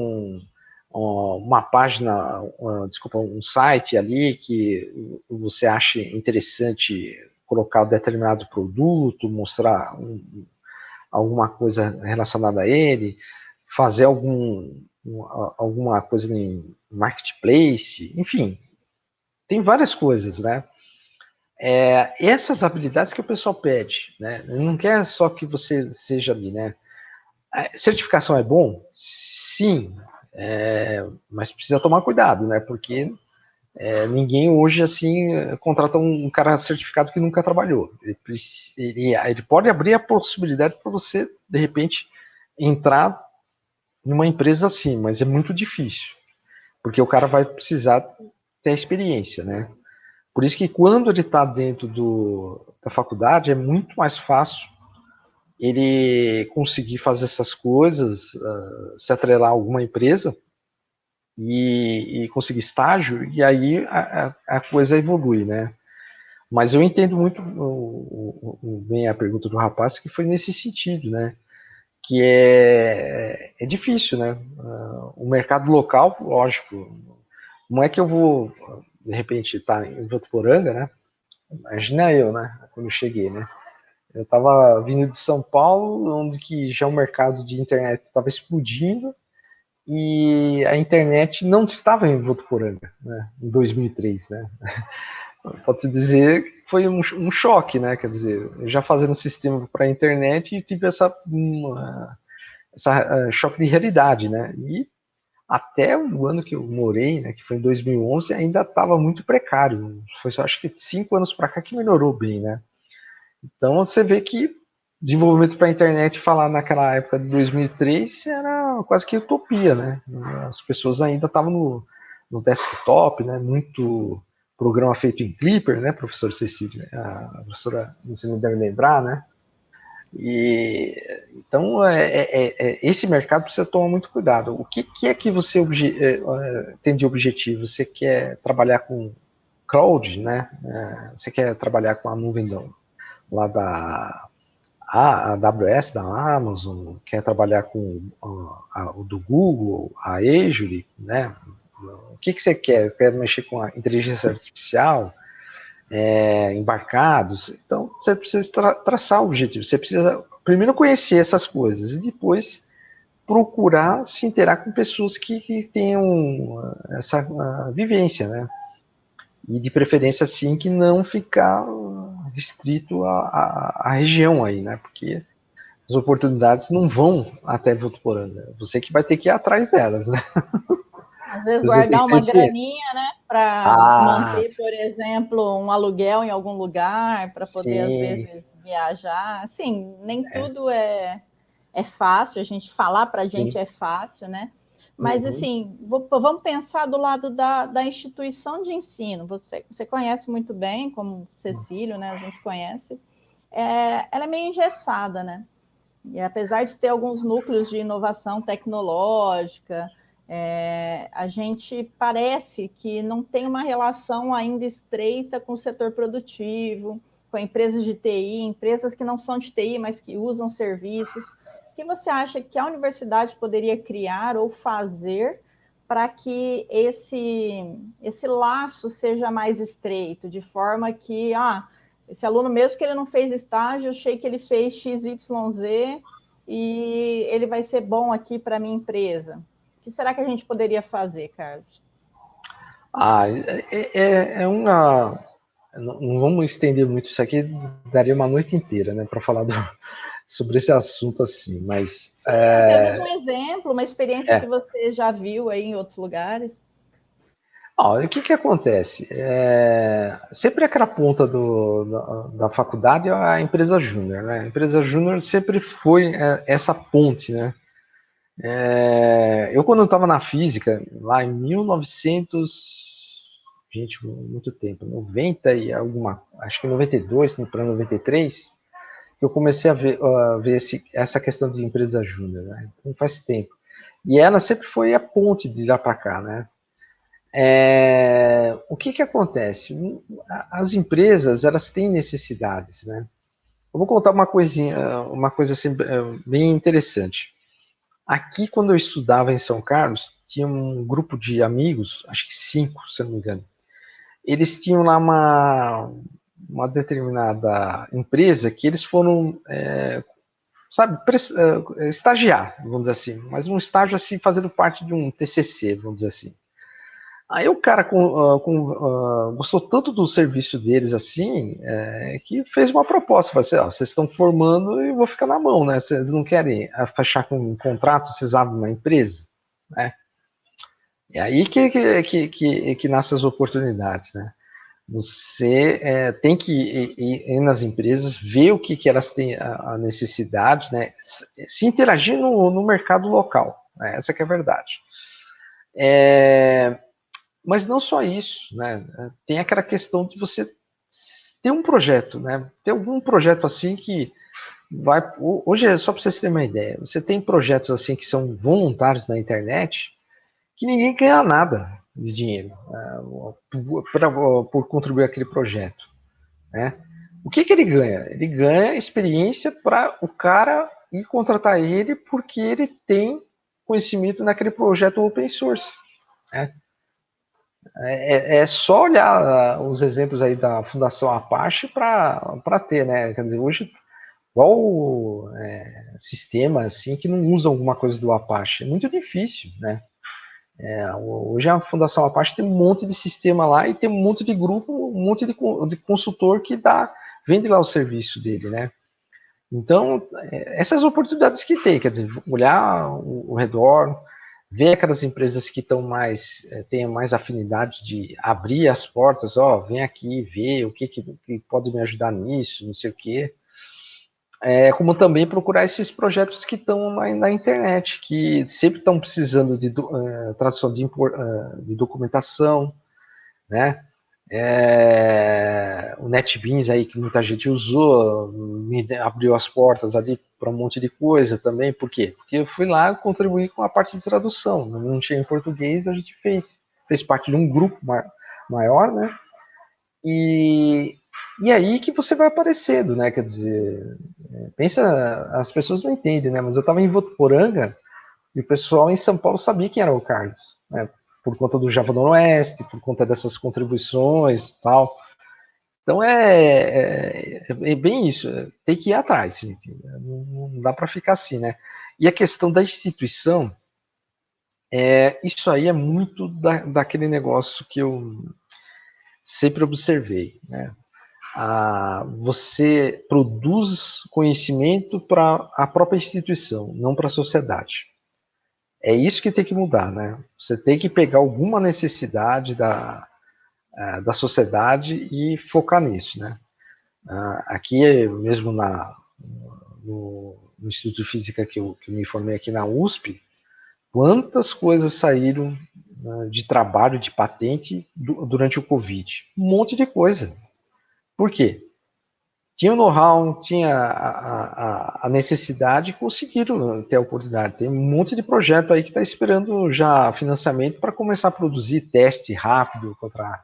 uma página, desculpa, um site ali que você acha interessante colocar determinado produto, mostrar alguma coisa relacionada a ele, fazer alguma coisa em marketplace, enfim, tem várias coisas, né? Essas habilidades que o pessoal pede, né? Não quer só que você seja ali, né? Certificação é bom? Sim, mas precisa tomar cuidado, né? Porque ninguém hoje assim contrata um cara certificado que nunca trabalhou. Ele pode abrir a possibilidade para você, de repente, entrar numa empresa assim, mas é muito difícil, porque o cara vai precisar ter a experiência, né? Por isso que quando ele está dentro da faculdade é muito mais fácil ele conseguir fazer essas coisas, se atrelar a alguma empresa e conseguir estágio, e aí a coisa evolui, né? Mas eu entendo muito bem a pergunta do rapaz, que foi nesse sentido, né? Que é difícil, né? O mercado local, lógico, não é que eu vou, de repente, estar em Votuporanga, né? Imagina eu, né? Quando eu cheguei, né? Eu estava vindo de São Paulo, onde que já o mercado de internet estava explodindo, e a internet não estava em Votuporanga, né? Em 2003, né? Pode-se dizer que foi um choque, né? Quer dizer, eu já fazendo um sistema para a internet e tive essa choque de realidade, né? E até o ano que eu morei, né, que foi em 2011, ainda estava muito precário. Foi só, acho que 5 anos para cá que melhorou bem, né? Então você vê que desenvolvimento para a internet, falar naquela época de 2003 era quase que utopia, né? As pessoas ainda estavam no desktop, né? Muito programa feito em Clipper, né, professor Cecília? A professora, não sei se deve lembrar, né? E então esse mercado precisa tomar muito cuidado. O que é que você tem de objetivo? Você quer trabalhar com cloud, né? Você quer trabalhar com a nuvem lá da AWS, da Amazon, quer trabalhar com o do Google, a Azure, né? O que você quer? Quer mexer com a inteligência artificial? Embarcados? Então, você precisa traçar o objetivo. Você precisa primeiro conhecer essas coisas e depois procurar se interar com pessoas que tenham essa vivência, né? E de preferência, assim, que não ficar restrito à região aí, né? Porque as oportunidades não vão até Votuporanga. Você que vai ter que ir atrás delas, né? Às vezes Você tem guardar que uma ter ciência. graninha, né, para Ah, manter, por exemplo, um aluguel em algum lugar, para poder, às sim. vezes, viajar. Assim, nem tudo é fácil, a gente falar para a gente Sim. é fácil, né? Mas, Uhum. assim, vamos pensar do lado da instituição de ensino. Você conhece muito bem, como Cecílio, né? A gente conhece. Ela é meio engessada, né? E apesar de ter alguns núcleos de inovação tecnológica, a gente parece que não tem uma relação ainda estreita com o setor produtivo, com empresas de TI, empresas que não são de TI, mas que usam serviços. O que você acha que a universidade poderia criar ou fazer para que esse laço seja mais estreito, de forma que, esse aluno, mesmo que ele não fez estágio, eu achei que ele fez XYZ e ele vai ser bom aqui para a minha empresa. O que será que a gente poderia fazer, Carlos? É uma. Não vamos estender muito isso aqui, daria uma noite inteira, né, para falar sobre esse assunto assim, mas. Sim, às vezes um exemplo, uma experiência que você já viu aí em outros lugares. O que acontece? Sempre aquela ponta da faculdade é a empresa júnior, né? A empresa júnior sempre foi essa ponte, né? Eu, quando eu estava na física, lá em 1900, gente, muito tempo, 90 e alguma, acho que 92 para 93, que eu comecei a ver essa questão de empresa júnior, né? Então faz tempo. E ela sempre foi a ponte de lá para cá, né? O que acontece? As empresas, elas têm necessidades, né? Eu vou contar uma coisa assim, bem interessante. Aqui, quando eu estudava em São Carlos, tinha um grupo de amigos, acho que 5, se eu não me engano. Eles tinham lá uma determinada empresa que eles foram, sabe, estagiar, vamos dizer assim, mas um estágio assim, fazendo parte de um TCC, vamos dizer assim. Aí o cara gostou tanto do serviço deles assim, que fez uma proposta, falou assim, vocês estão formando e eu vou ficar na mão, né? Vocês não querem fechar com um contrato, vocês abrem uma empresa, né? É aí que nascem as oportunidades, né? Você tem que ir nas empresas, ver o que elas têm a necessidade, né? Se interagir no mercado local, né? Essa que é a verdade. Mas não só isso, né? Tem aquela questão de você ter um projeto, né? Ter algum projeto assim que vai. Hoje é só para vocês terem uma ideia. Você tem projetos assim que são voluntários na internet que ninguém ganha nada de dinheiro por contribuir aquele projeto. né? O que ele ganha? Ele ganha experiência para o cara ir contratar ele porque ele tem conhecimento naquele projeto open source, né? É só olhar os exemplos aí da Fundação Apache para ter, né? Quer dizer, hoje, qual sistema assim que não usa alguma coisa do Apache? É muito difícil, né? Hoje a Fundação Apache tem um monte de sistema lá e tem um monte de grupo, um monte de consultor que vende lá o serviço dele, né? Então, essas oportunidades que tem, quer dizer, olhar o redor, ver aquelas empresas que estão têm mais afinidade de abrir as portas, vem aqui ver o que pode me ajudar nisso, não sei o quê. Como também procurar esses projetos que estão na internet, que sempre estão precisando de tradução de documentação, né? O NetBeans aí que muita gente usou, me abriu as portas ali para um monte de coisa também. Por quê? Porque eu fui lá contribuir com a parte de tradução. Não tinha em português, a gente fez parte de um grupo maior, né? E aí que você vai aparecendo, né? Quer dizer, pensa, as pessoas não entendem, né? Mas eu estava em Votuporanga e o pessoal em São Paulo sabia quem era o Carlos, né? Por conta do Java Noroeste, por conta dessas contribuições e tal. Então é bem isso, tem que ir atrás, gente. Não dá para ficar assim, né? E a questão da instituição, isso aí é muito daquele negócio que eu sempre observei, né? Você produz conhecimento para a própria instituição, não para a sociedade. É isso que tem que mudar, né? Você tem que pegar alguma necessidade da sociedade e focar nisso, né? Aqui mesmo no Instituto de Física que eu me formei aqui na USP, quantas coisas saíram de trabalho, de patente durante o Covid? Um monte de coisa. Por quê? Tinha o know-how, tinha a necessidade e conseguiram ter a oportunidade. Tem um monte de projeto aí que está esperando já financiamento para começar a produzir teste rápido contra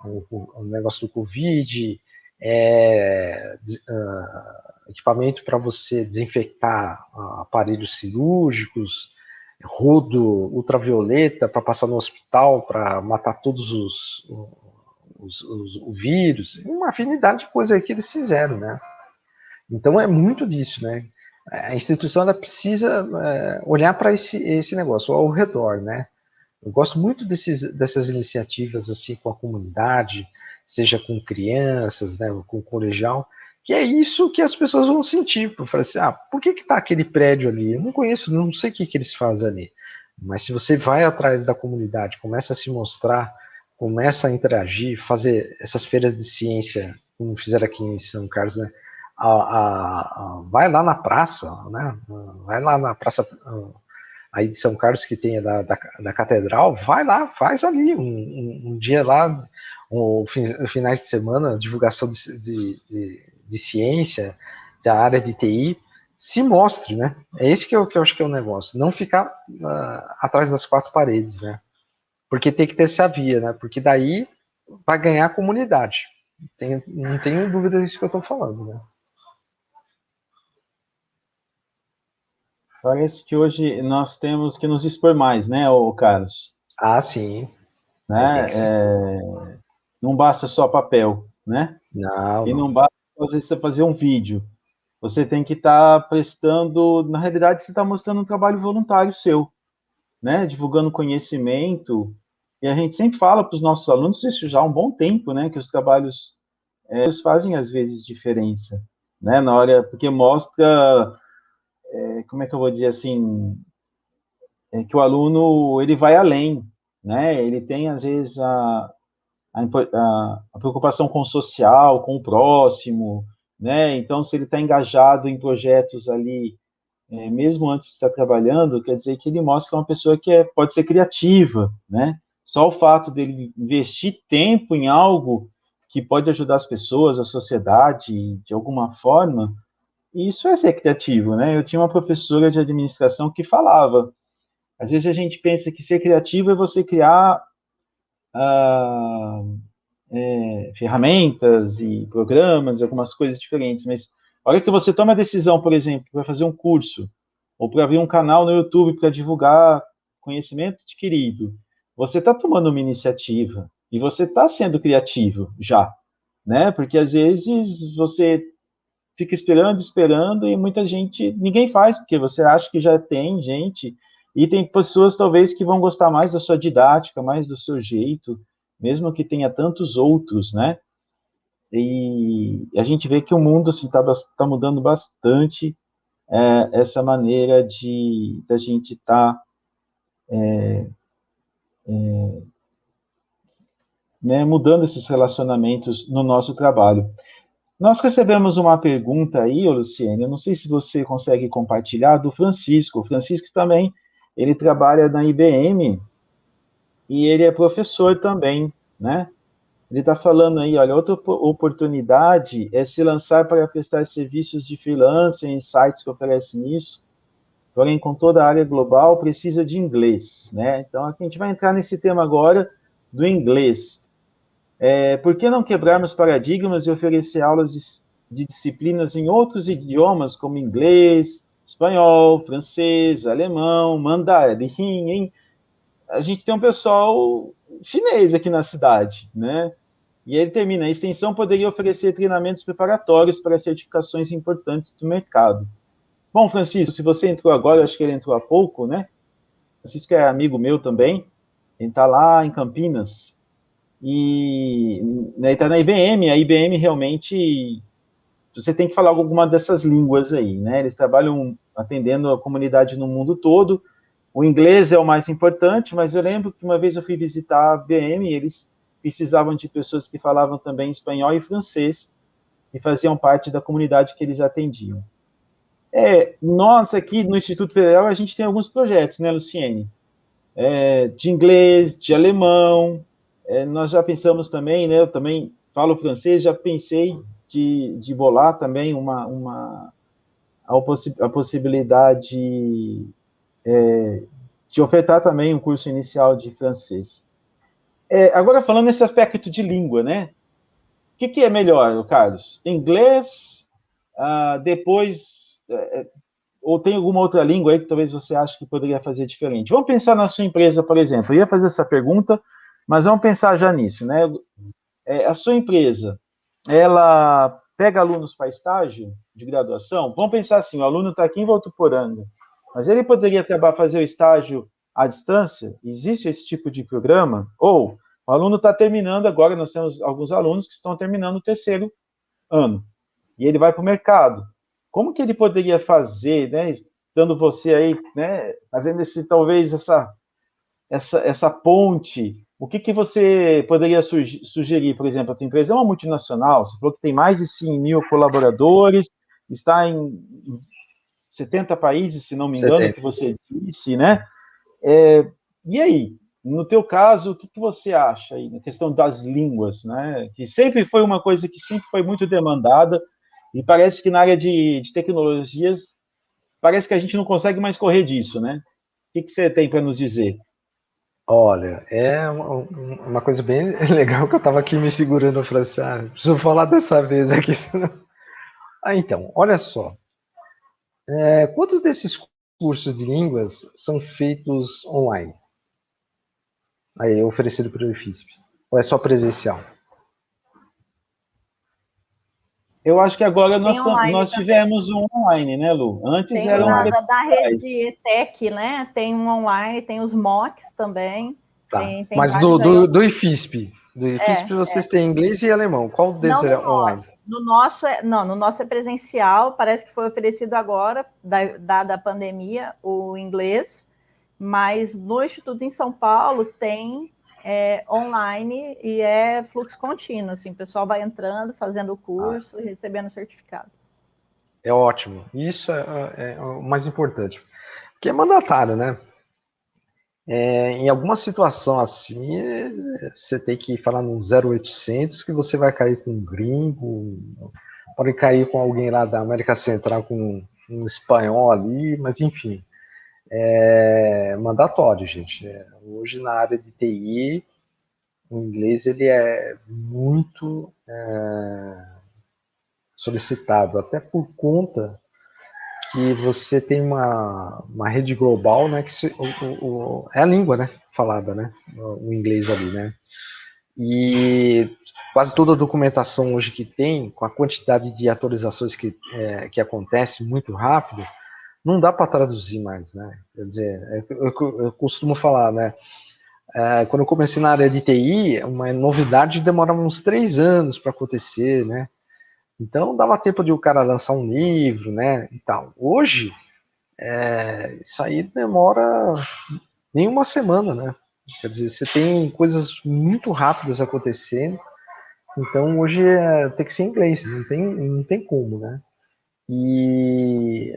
o negócio do Covid, equipamento para você desinfectar aparelhos cirúrgicos, rodo ultravioleta para passar no hospital para matar todos o vírus, uma afinidade de coisa aí que eles fizeram, né? Então é muito disso, né? A instituição ela precisa olhar para esse negócio ao redor, né? Eu gosto muito dessas iniciativas assim com a comunidade, seja com crianças, né, com o colegial, que é isso que as pessoas vão sentir. Falar assim, por que está aquele prédio ali? Eu não conheço, não sei o que eles fazem ali. Mas se você vai atrás da comunidade, começa a se mostrar, começa a interagir, fazer essas feiras de ciência, como fizeram aqui em São Carlos, né? Vai lá na praça, né? Vai lá na praça aí de São Carlos, que tem da Catedral, vai lá, faz ali um dia lá, finais de semana, divulgação de ciência, da área de TI, se mostre, né? É esse que eu acho que é o negócio, não ficar atrás das quatro paredes, né? Porque tem que ter essa via, né? Porque daí vai ganhar a comunidade. Não tenho dúvida disso que eu estou falando, né? Parece que hoje nós temos que nos expor mais, né, Carlos? Sim. Né? Não basta só papel, né? Não. E não basta você fazer um vídeo. Você tem que estar prestando, na realidade, você está mostrando um trabalho voluntário seu, né? Divulgando conhecimento. E a gente sempre fala para os nossos alunos, isso já há um bom tempo, né? Que os trabalhos eles fazem às vezes diferença, né? Na hora, porque mostra, como é que eu vou dizer assim, que o aluno ele vai além, né? Ele tem às vezes a preocupação com o social, com o próximo, né? Então, se ele está engajado em projetos ali, mesmo antes de estar trabalhando, quer dizer que ele mostra que é uma pessoa que pode ser criativa, né? Só o fato dele investir tempo em algo que pode ajudar as pessoas, a sociedade, de alguma forma, isso é ser criativo, né? Eu tinha uma professora de administração que falava, às vezes a gente pensa que ser criativo é você criar ferramentas e programas, algumas coisas diferentes, mas a hora que você toma a decisão, por exemplo, para fazer um curso, ou para abrir um canal no YouTube para divulgar conhecimento adquirido, você está tomando uma iniciativa e você está sendo criativo já, né? Porque às vezes você fica esperando e muita gente, ninguém faz, porque você acha que já tem gente, e tem pessoas talvez que vão gostar mais da sua didática, mais do seu jeito, mesmo que tenha tantos outros, né? E a gente vê que o mundo assim tá mudando bastante, essa maneira de da gente estar né, mudando esses relacionamentos no nosso trabalho. Nós recebemos uma pergunta aí, ô Luciene, eu não sei se você consegue compartilhar, do Francisco. O Francisco também, ele trabalha na IBM e ele é professor também, né? Ele está falando aí, olha, outra oportunidade é se lançar para prestar serviços de freelancer em sites que oferecem isso, porém, com toda a área global, precisa de inglês, né? Então, aqui a gente vai entrar nesse tema agora do inglês. Por que não quebrarmos paradigmas e oferecer aulas de disciplinas em outros idiomas, como inglês, espanhol, francês, alemão, mandarim, hein? A gente tem um pessoal chinês aqui na cidade, né? E ele termina, a extensão poderia oferecer treinamentos preparatórios para certificações importantes do mercado. Bom, Francisco, se você entrou agora, eu acho que ele entrou há pouco, né? Francisco é amigo meu também, ele está lá em Campinas, e né, está na IBM, a IBM realmente, você tem que falar alguma dessas línguas aí, né? Eles trabalham atendendo a comunidade no mundo todo, o inglês é o mais importante, mas eu lembro que uma vez eu fui visitar a IBM e eles precisavam de pessoas que falavam também espanhol e francês, e faziam parte da comunidade que eles atendiam. Nós aqui no Instituto Federal, a gente tem alguns projetos, né, Luciene? De inglês, de alemão, nós já pensamos também, né, eu também falo francês, já pensei de bolar também a possibilidade de ofertar também um curso inicial de francês. Agora, falando nesse aspecto de língua, né? O que é melhor, Carlos? Inglês, depois... ou tem alguma outra língua aí que talvez você ache que poderia fazer diferente? Vamos pensar na sua empresa, por exemplo. Eu ia fazer essa pergunta, mas vamos pensar já nisso, né? A sua empresa, ela pega alunos para estágio de graduação? Vamos pensar assim, o aluno está aqui em Votuporanga, mas ele poderia fazer o estágio à distância? Existe esse tipo de programa? Ou o aluno está terminando agora, nós temos alguns alunos que estão terminando o terceiro ano, e ele vai para o mercado. Como que ele poderia fazer, né, estando você aí, né, fazendo talvez essa ponte? O que você poderia sugerir, por exemplo, a tua empresa é uma multinacional, você falou que tem mais de 100 mil colaboradores, está em 70 países, se não me engano, 70. Que você disse, né? E aí, no teu caso, o que você acha aí na questão das línguas, né? Que sempre foi uma coisa que sempre foi muito demandada, e parece que na área de tecnologias, parece que a gente não consegue mais correr disso, né? O que você tem para nos dizer? Olha, é uma coisa bem legal que eu estava aqui me segurando, eu falei assim, preciso falar dessa vez aqui. Então, olha só. Quantos desses cursos de línguas são feitos online? Aí, oferecido pelo IFISP. Ou é só presencial? Eu acho que agora nós tivemos um online, né, Lu? Antes tem era da rede ETEC, né? Tem um online, tem os MOOCs também. Tá. Tem mas do IFISP? Do IFISP vocês têm inglês e alemão. Qual deles é online? No nosso é presencial, parece que foi oferecido agora, dada a pandemia, o inglês, mas no Instituto em São Paulo tem online e é fluxo contínuo, assim, o pessoal vai entrando, fazendo o curso e recebendo o certificado. É ótimo. Isso é o mais importante. Porque é mandatário, né? Em alguma situação assim, você tem que falar no 0800 que você vai cair com um gringo, pode cair com alguém lá da América Central com um espanhol ali, mas enfim, é mandatório, gente. Hoje na área de TI, o inglês ele é muito solicitado, até por conta que você tem uma rede global, né, que é a língua, né, falada, né, o inglês ali, né, e quase toda a documentação hoje que tem, com a quantidade de atualizações que acontece muito rápido, não dá para traduzir mais, né, quer dizer, eu costumo falar, né, quando eu comecei na área de TI, uma novidade demorava uns 3 anos para acontecer, né, então dava tempo de o cara lançar um livro, né, e tal. Hoje, isso aí demora nem uma semana, né? Quer dizer, você tem coisas muito rápidas acontecendo, então hoje tem que ser inglês, não tem como, né? E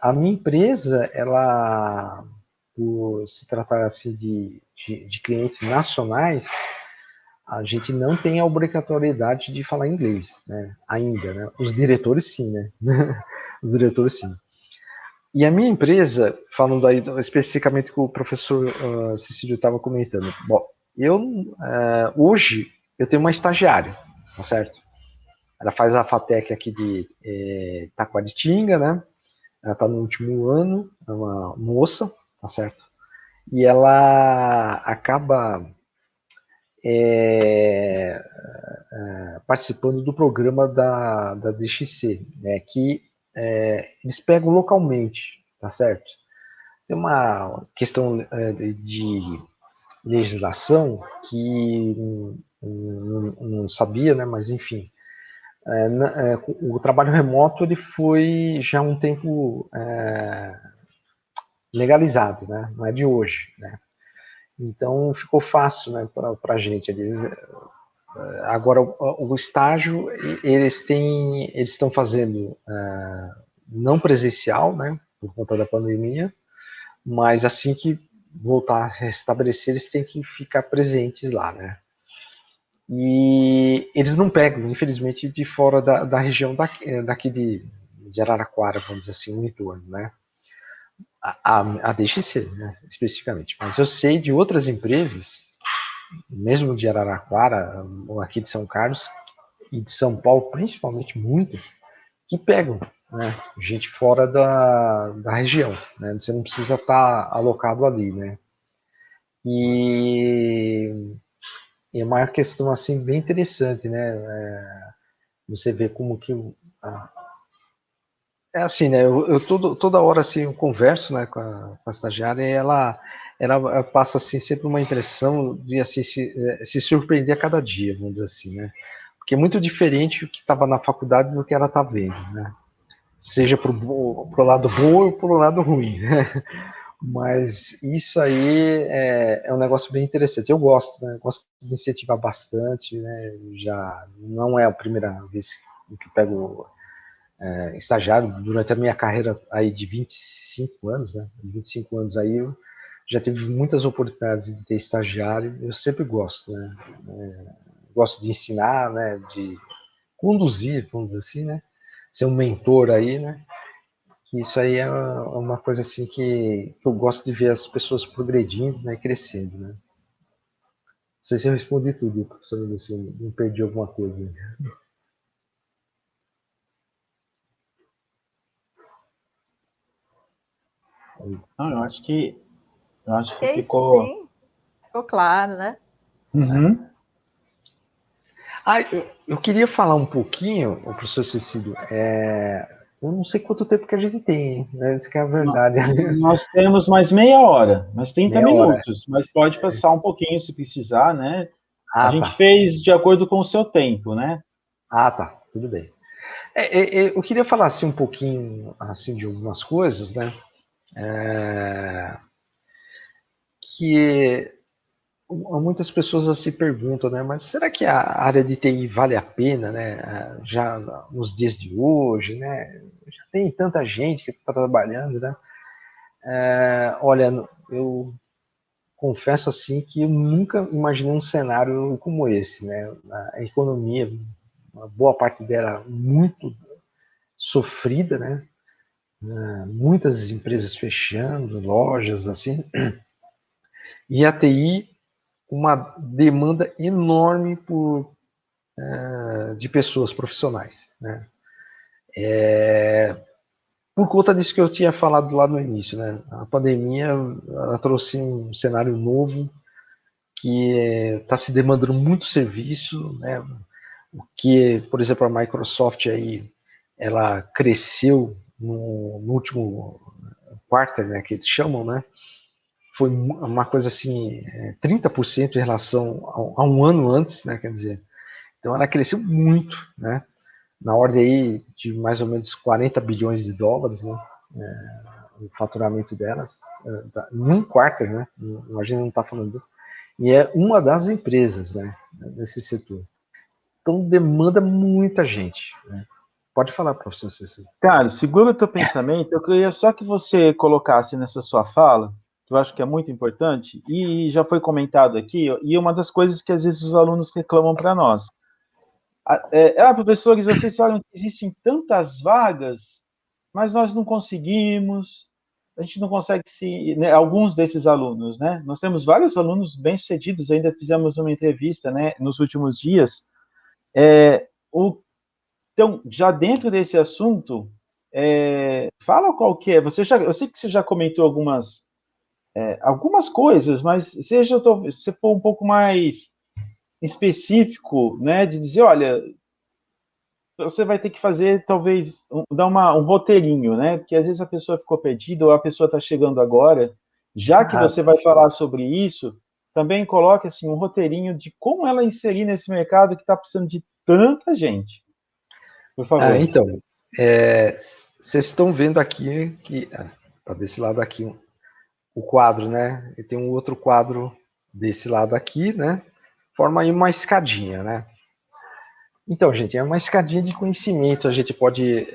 a minha empresa, ela, por se tratar assim de clientes nacionais, a gente não tem a obrigatoriedade de falar inglês, né? Ainda, né? Os diretores sim, né? Os diretores sim. E a minha empresa, falando aí especificamente que o professor Cecílio estava comentando, bom, hoje eu tenho uma estagiária, tá certo? Ela faz a FATEC aqui de Taquaritinga, né? Ela está no último ano, é uma moça, tá certo? E ela acaba participando do programa da DXC, né? Que eles pegam localmente, tá certo? Tem uma questão de legislação que não sabia, né? Mas enfim, o trabalho remoto ele foi já há um tempo legalizado, né? Não é de hoje, né? Então ficou fácil, né, para a gente. Agora o estágio eles estão fazendo não presencial, né? Por conta da pandemia. Mas assim que voltar a restabelecer, eles têm que ficar presentes lá, né? E eles não pegam, infelizmente, de fora da região daqui de Araraquara, vamos dizer assim, no entorno, né? A DXC, né, especificamente. Mas eu sei de outras empresas, mesmo de Araraquara, ou aqui de São Carlos, e de São Paulo, principalmente muitas, que pegam, né, gente fora da região, né? Você não precisa estar alocado ali, né? E é uma questão assim bem interessante, né? Você vê como que é assim, né? Eu toda hora assim eu converso, né, com a estagiária e ela passa assim sempre uma impressão de assim se surpreender a cada dia, vamos dizer assim, né? Porque é muito diferente o que estava na faculdade do que ela está vendo, né? Seja pro lado bom ou pro lado ruim, né? Mas isso aí é um negócio bem interessante. Eu gosto, né? Eu gosto de incentivar bastante, né? Já não é a primeira vez que pego estagiário durante a minha carreira aí de 25 anos, né? 25 anos aí eu já tive muitas oportunidades de ter estagiário. Eu sempre gosto, né? Gosto de ensinar, né? De conduzir, vamos dizer assim, né? Ser um mentor aí, né? Que isso aí é uma coisa assim que eu gosto de ver as pessoas progredindo, né, crescendo, né? Não sei se eu respondi tudo, professor, se eu não perdi alguma coisa. Não, eu acho que É isso, ficou. sim. Ficou claro, né? Uhum. Eu queria falar um pouquinho, o professor Cecílio, eu não sei quanto tempo que a gente tem, né? Isso que é a verdade. Nós temos mais meia hora, mais 30 Meia hora. minutos, mas pode passar um pouquinho se precisar, né? A Ah, gente tá. fez de acordo com o seu tempo, né? Ah, tá. Tudo bem. Eu queria falar assim um pouquinho assim de algumas coisas, né? Que muitas pessoas se perguntam, né? Mas será que a área de TI vale a pena, né? Já nos dias de hoje, né? Já tem tanta gente que está trabalhando, né? Olha, eu confesso assim que eu nunca imaginei um cenário como esse, né? A economia, uma boa parte dela muito sofrida, né? Muitas empresas fechando, lojas assim, e a TI uma demanda enorme de pessoas profissionais, né? Por conta disso que eu tinha falado lá no início, né? A pandemia ela trouxe um cenário novo que está se demandando muito serviço, né? O que, por exemplo, a Microsoft aí, ela cresceu no último quarto, né, que eles chamam, né? Foi uma coisa assim, 30% em relação a um ano antes, né? Quer dizer, então ela cresceu muito, né? Na ordem aí de mais ou menos 40 bilhões de dólares, né? O faturamento delas, num quarto, né? Imagina, não está falando. E é uma das empresas, né? Nesse setor. Então demanda muita gente, né? Pode falar, professor Cecílio. Cara, segura o teu pensamento. Eu queria só que você colocasse nessa sua fala, que eu acho que é muito importante, e já foi comentado aqui, e uma das coisas que às vezes os alunos reclamam para nós. Professores, vocês falam que existem tantas vagas, mas nós não conseguimos, a gente não consegue se... Né, alguns desses alunos, né? Nós temos vários alunos bem-sucedidos, ainda fizemos uma entrevista, né, nos últimos dias. Então, já dentro desse assunto, fala qual que é. Eu sei que você já comentou algumas coisas, mas se for um pouco mais específico, né, de dizer, olha, você vai ter que fazer, talvez, dar um roteirinho, né, porque às vezes a pessoa ficou perdida, ou a pessoa está chegando agora, já que você vai falar sobre isso, também coloque, assim, um roteirinho de como ela inserir nesse mercado que está precisando de tanta gente. Por favor. Então, vocês estão vendo aqui, tá desse lado aqui, o quadro, né? E tem um outro quadro desse lado aqui, né? Forma aí uma escadinha, né? Então, gente, é uma escadinha de conhecimento. A gente pode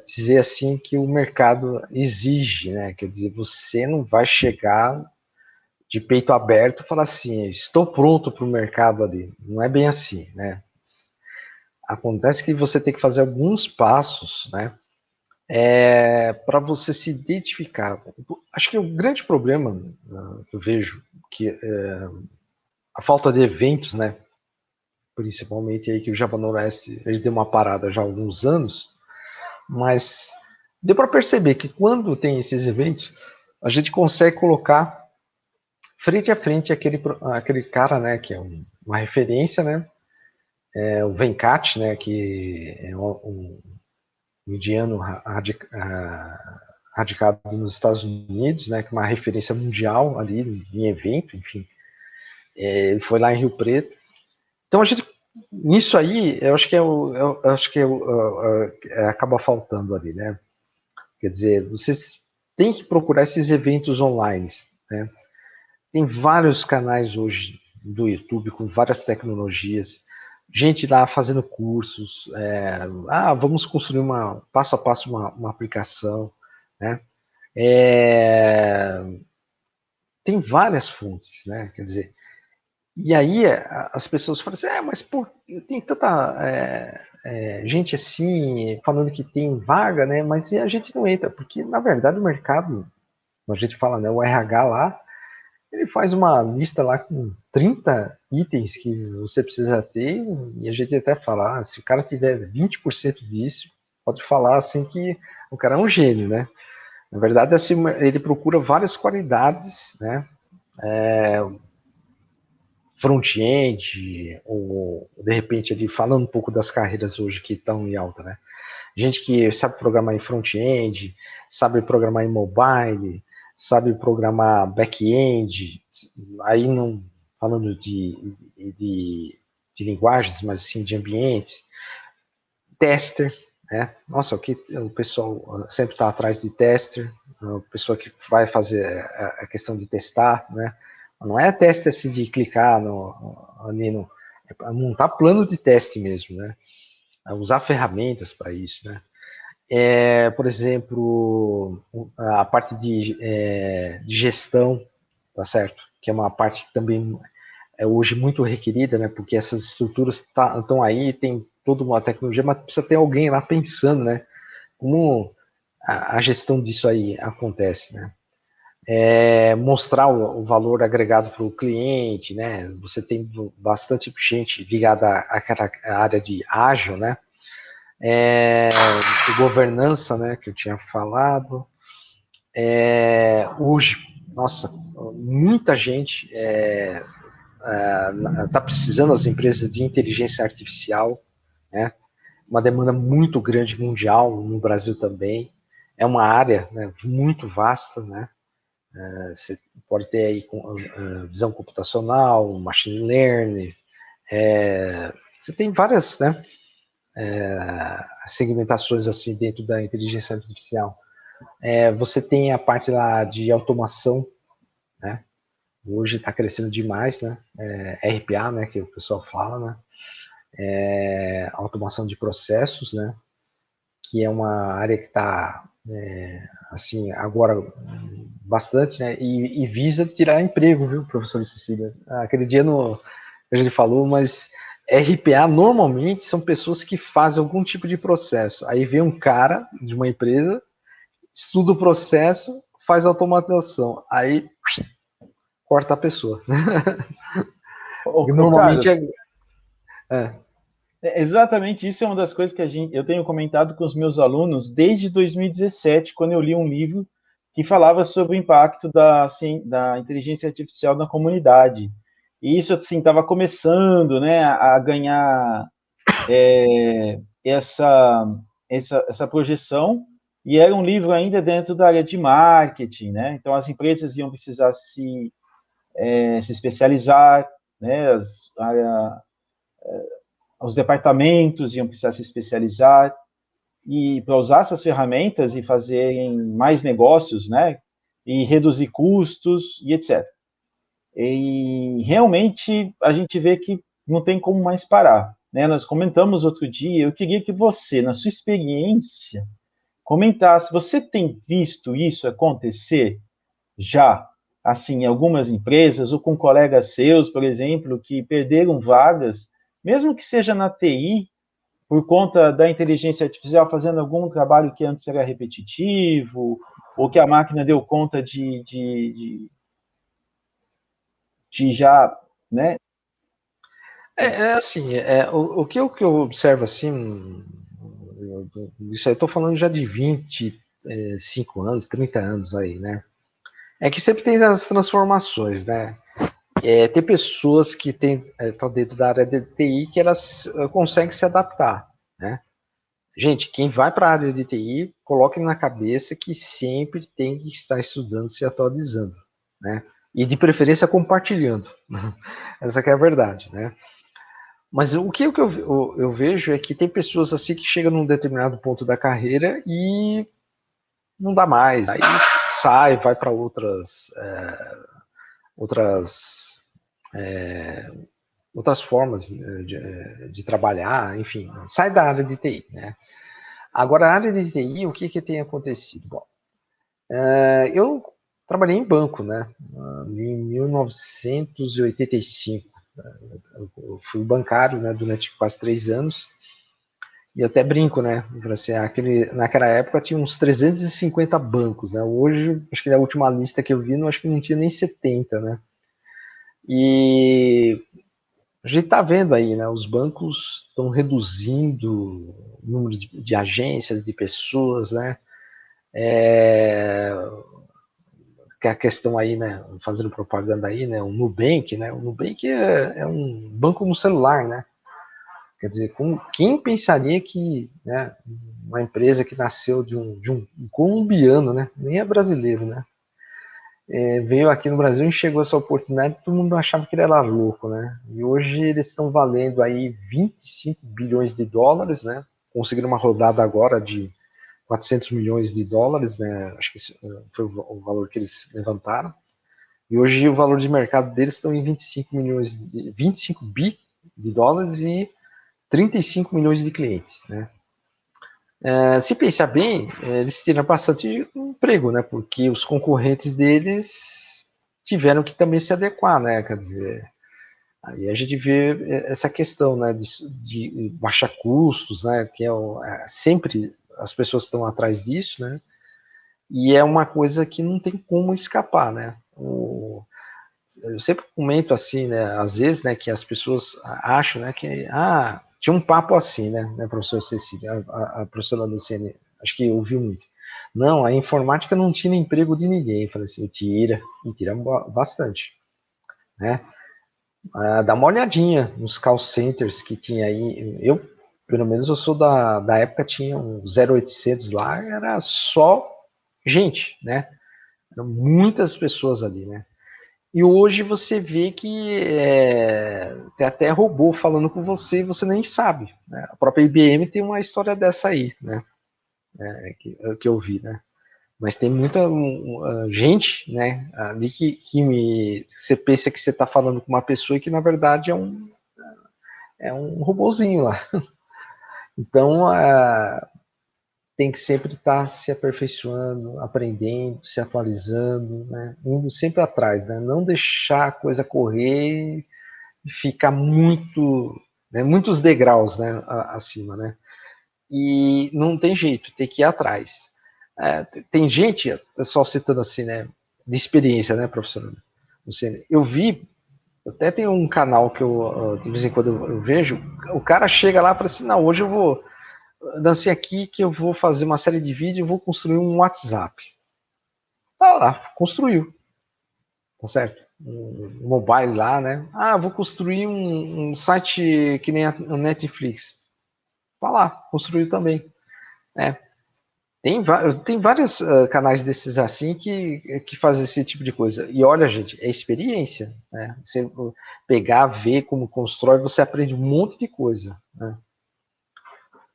dizer assim que o mercado exige, né? Quer dizer, você não vai chegar de peito aberto e falar assim, estou pronto para o mercado ali. Não é bem assim, né? Acontece que você tem que fazer alguns passos, né? Para você se identificar. Acho que o grande problema que eu vejo que a falta de eventos, né? Principalmente aí que o Java Noroeste ele deu uma parada já há alguns anos, mas deu para perceber que quando tem esses eventos, a gente consegue colocar frente a frente aquele cara, né? Que é uma referência, né? O Venkat, né? Que é um indiano radicado nos Estados Unidos, né, que é uma referência mundial ali em evento, enfim. Ele foi lá em Rio Preto. Então a gente, nisso aí, eu acho que acaba faltando ali, né? Quer dizer, vocês têm que procurar esses eventos online, né? Tem vários canais hoje do YouTube com várias tecnologias, gente lá fazendo cursos, vamos construir passo a passo uma aplicação, né? Tem várias fontes, né? Quer dizer, e aí as pessoas falam assim, mas pô, tem tanta gente assim falando que tem vaga, né? Mas a gente não entra, porque na verdade o mercado, a gente fala, né? O RH lá, ele faz uma lista lá com 30 itens que você precisa ter, e a gente até fala, se o cara tiver 20% disso, pode falar assim que o cara é um gênio, né? Na verdade, assim, ele procura várias qualidades, né? Front-end, ou de repente ali falando um pouco das carreiras hoje que estão em alta, né? Gente que sabe programar em front-end, sabe programar em mobile, sabe programar back-end, aí não falando de linguagens, mas sim de ambiente, tester, né? Nossa, o pessoal sempre está atrás de tester, a pessoa que vai fazer a questão de testar, né? Não é teste assim de clicar ali no montar plano de teste mesmo, né? Usar ferramentas para isso, né? Por exemplo, a parte de gestão, tá certo? Que é uma parte que também é hoje muito requerida, né? Porque essas estruturas estão aí, tem toda uma tecnologia, mas precisa ter alguém lá pensando, né? Como a gestão disso aí acontece, né? mostrar o valor agregado para o cliente, né? Você tem bastante gente ligada àquela área de ágil, né? De governança, né? Que eu tinha falado. Hoje, nossa, muita gente está precisando, as empresas, de inteligência artificial, né? Uma demanda muito grande mundial, no Brasil também. É uma área, né, muito vasta, né? Você pode ter aí visão computacional, machine learning, você tem várias, né, segmentações assim dentro da inteligência artificial. Você tem a parte lá de automação, né? Hoje está crescendo demais, né? RPA, né, que o pessoal fala, né? Automação de processos, né? Que é uma área que está assim, agora bastante, né? E visa tirar emprego, viu, professor Cecília? Aquele dia a gente falou, mas RPA normalmente são pessoas que fazem algum tipo de processo. Aí vem um cara de uma empresa, estuda o processo, faz automatização. Aí corta a pessoa. Normalmente Carlos, exatamente isso é uma das coisas que eu tenho comentado com os meus alunos desde 2017, quando eu li um livro que falava sobre o impacto da inteligência artificial na comunidade. E isso assim estava começando, né, a ganhar essa projeção, e era um livro ainda dentro da área de marketing, né? Então as empresas iam precisar se especializar, né? Os departamentos iam precisar se especializar e para usar essas ferramentas e fazerem mais negócios, né? E reduzir custos e etc. E realmente a gente vê que não tem como mais parar, né? Nós comentamos outro dia, eu queria que você, na sua experiência, comentasse, você tem visto isso acontecer já, assim, em algumas empresas, ou com colegas seus, por exemplo, que perderam vagas, mesmo que seja na TI, por conta da inteligência artificial fazendo algum trabalho que antes era repetitivo, ou que a máquina deu conta de já, né? Assim, o que eu observo assim, isso aí eu estou falando já de 25 anos, 30 anos aí, né? É que sempre tem as transformações, né? Tem pessoas que estão dentro da área de TI que elas conseguem se adaptar, né? Gente, quem vai para a área de TI, coloque na cabeça que sempre tem que estar estudando, se atualizando, né? E de preferência compartilhando. Essa que é a verdade, né? Mas o que eu vejo é que tem pessoas assim que chegam num determinado ponto da carreira e não dá mais. Aí sai, vai para outras formas de trabalhar, enfim, sai da área de TI, né? Agora, a área de TI, o que tem acontecido? Bom, eu trabalhei em banco, né? Em 1985. Eu fui bancário, né, durante quase 3 anos. E até brinco, né? Assim, naquela época tinha uns 350 bancos, né? Hoje, acho que na última lista que eu vi, acho que não tinha nem 70, né? E a gente está vendo aí, né? Os bancos estão reduzindo o número de agências, de pessoas, né? Que a questão aí, né? Fazendo propaganda aí, né? O Nubank, né? O Nubank é um banco no celular, né? Quer dizer, quem pensaria que, né, uma empresa que nasceu de um colombiano, né? Nem é brasileiro, né? Veio aqui no Brasil e chegou essa oportunidade, todo mundo achava que ele era louco, né? E hoje eles estão valendo aí 25 bilhões de dólares, né? Conseguiram uma rodada agora de 400 milhões de dólares, né? Acho que esse foi o valor que eles levantaram. E hoje o valor de mercado deles estão em 25 bi de dólares e 35 milhões de clientes, né? Se pensar bem, eles tiram bastante emprego, né? Porque os concorrentes deles tiveram que também se adequar, né? Quer dizer, aí a gente vê essa questão, né? De baixar custos, né? Que sempre as pessoas estão atrás disso, né? E é uma coisa que não tem como escapar, né? Eu sempre comento assim, né, às vezes, né, que as pessoas acham, né, que, tinha um papo assim, né professor Cecília, a professora Luciane, acho que ouviu muito. Não, a informática não tira emprego de ninguém. Eu falei assim, tira, e tira bastante, né? Dá uma olhadinha nos call centers que tinha aí. Eu, pelo menos, eu sou da época, tinha um 0800 lá, era só gente, né? Eram muitas pessoas ali, né? E hoje você vê que tem até robô falando com você e você nem sabe, né? A própria IBM tem uma história dessa aí, né? Que eu vi, né? Mas tem muita gente, né, ali que você pensa que você está falando com uma pessoa e que na verdade é um robozinho lá. Então, tem que sempre estar se aperfeiçoando, aprendendo, se atualizando, né, indo sempre atrás, né, não deixar a coisa correr e ficar muitos degraus, né, acima, né. E não tem jeito, tem que ir atrás. Tem gente, só citando assim, né, de experiência, né, professor? Eu vi, até tem um canal que eu, de vez em quando eu vejo, o cara chega lá e fala assim, não, hoje eu vou, dancei aqui que eu vou fazer uma série de vídeos e vou construir um WhatsApp. Tá lá, construiu, tá certo? Um mobile lá, né? Vou construir um site que nem a Netflix. Tá lá, construiu também, né? Tem vários canais desses assim que fazem esse tipo de coisa. E olha, gente, é experiência, né? Você pegar, ver como constrói, você aprende um monte de coisa, né?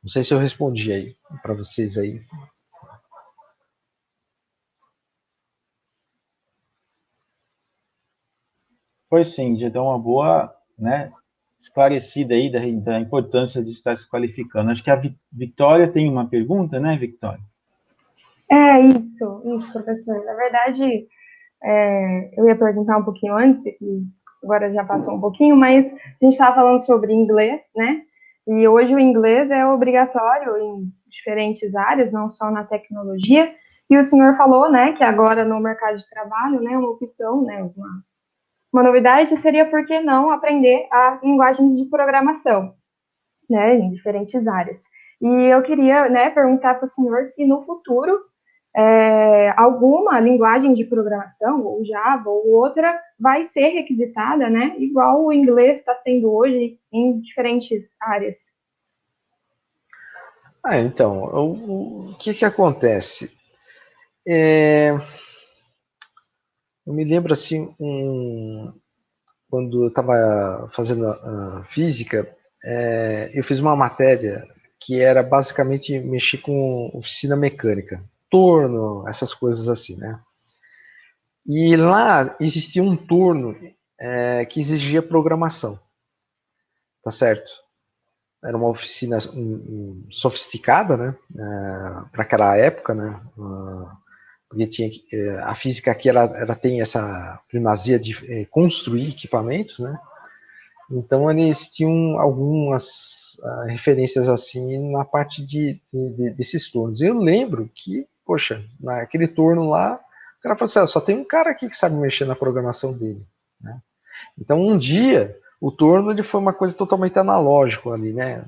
Não sei se eu respondi aí para vocês aí. Pois sim, já deu uma boa, né, esclarecida aí da importância de estar se qualificando. Acho que a Victoria tem uma pergunta, né, Victoria? Isso, professor. Na verdade, eu ia perguntar um pouquinho antes, e agora já passou um pouquinho, mas a gente estava falando sobre inglês, né? E hoje o inglês é obrigatório em diferentes áreas, não só na tecnologia. E o senhor falou, né, que agora no mercado de trabalho, né, uma opção, né, uma novidade seria por que não aprender as linguagens de programação, né, em diferentes áreas. E eu queria, né, perguntar para o senhor se no futuro alguma linguagem de programação, ou Java, ou outra, vai ser requisitada, né, igual o inglês está sendo hoje em diferentes áreas. Então, o que acontece? Eu me lembro assim, quando eu estava fazendo a física, eu fiz uma matéria que era basicamente mexer com oficina mecânica, torno, essas coisas assim, né? E lá existia um turno que exigia programação, tá certo? Era uma oficina sofisticada, né? Para aquela época, né? Porque a física aqui ela tem essa primazia de construir equipamentos, né? Então eles tinham algumas referências assim na parte desses turnos. Eu lembro que, poxa, naquele turno lá, o cara falou assim, só tem um cara aqui que sabe mexer na programação dele, né? Então um dia o turno ele foi uma coisa totalmente analógica ali, né?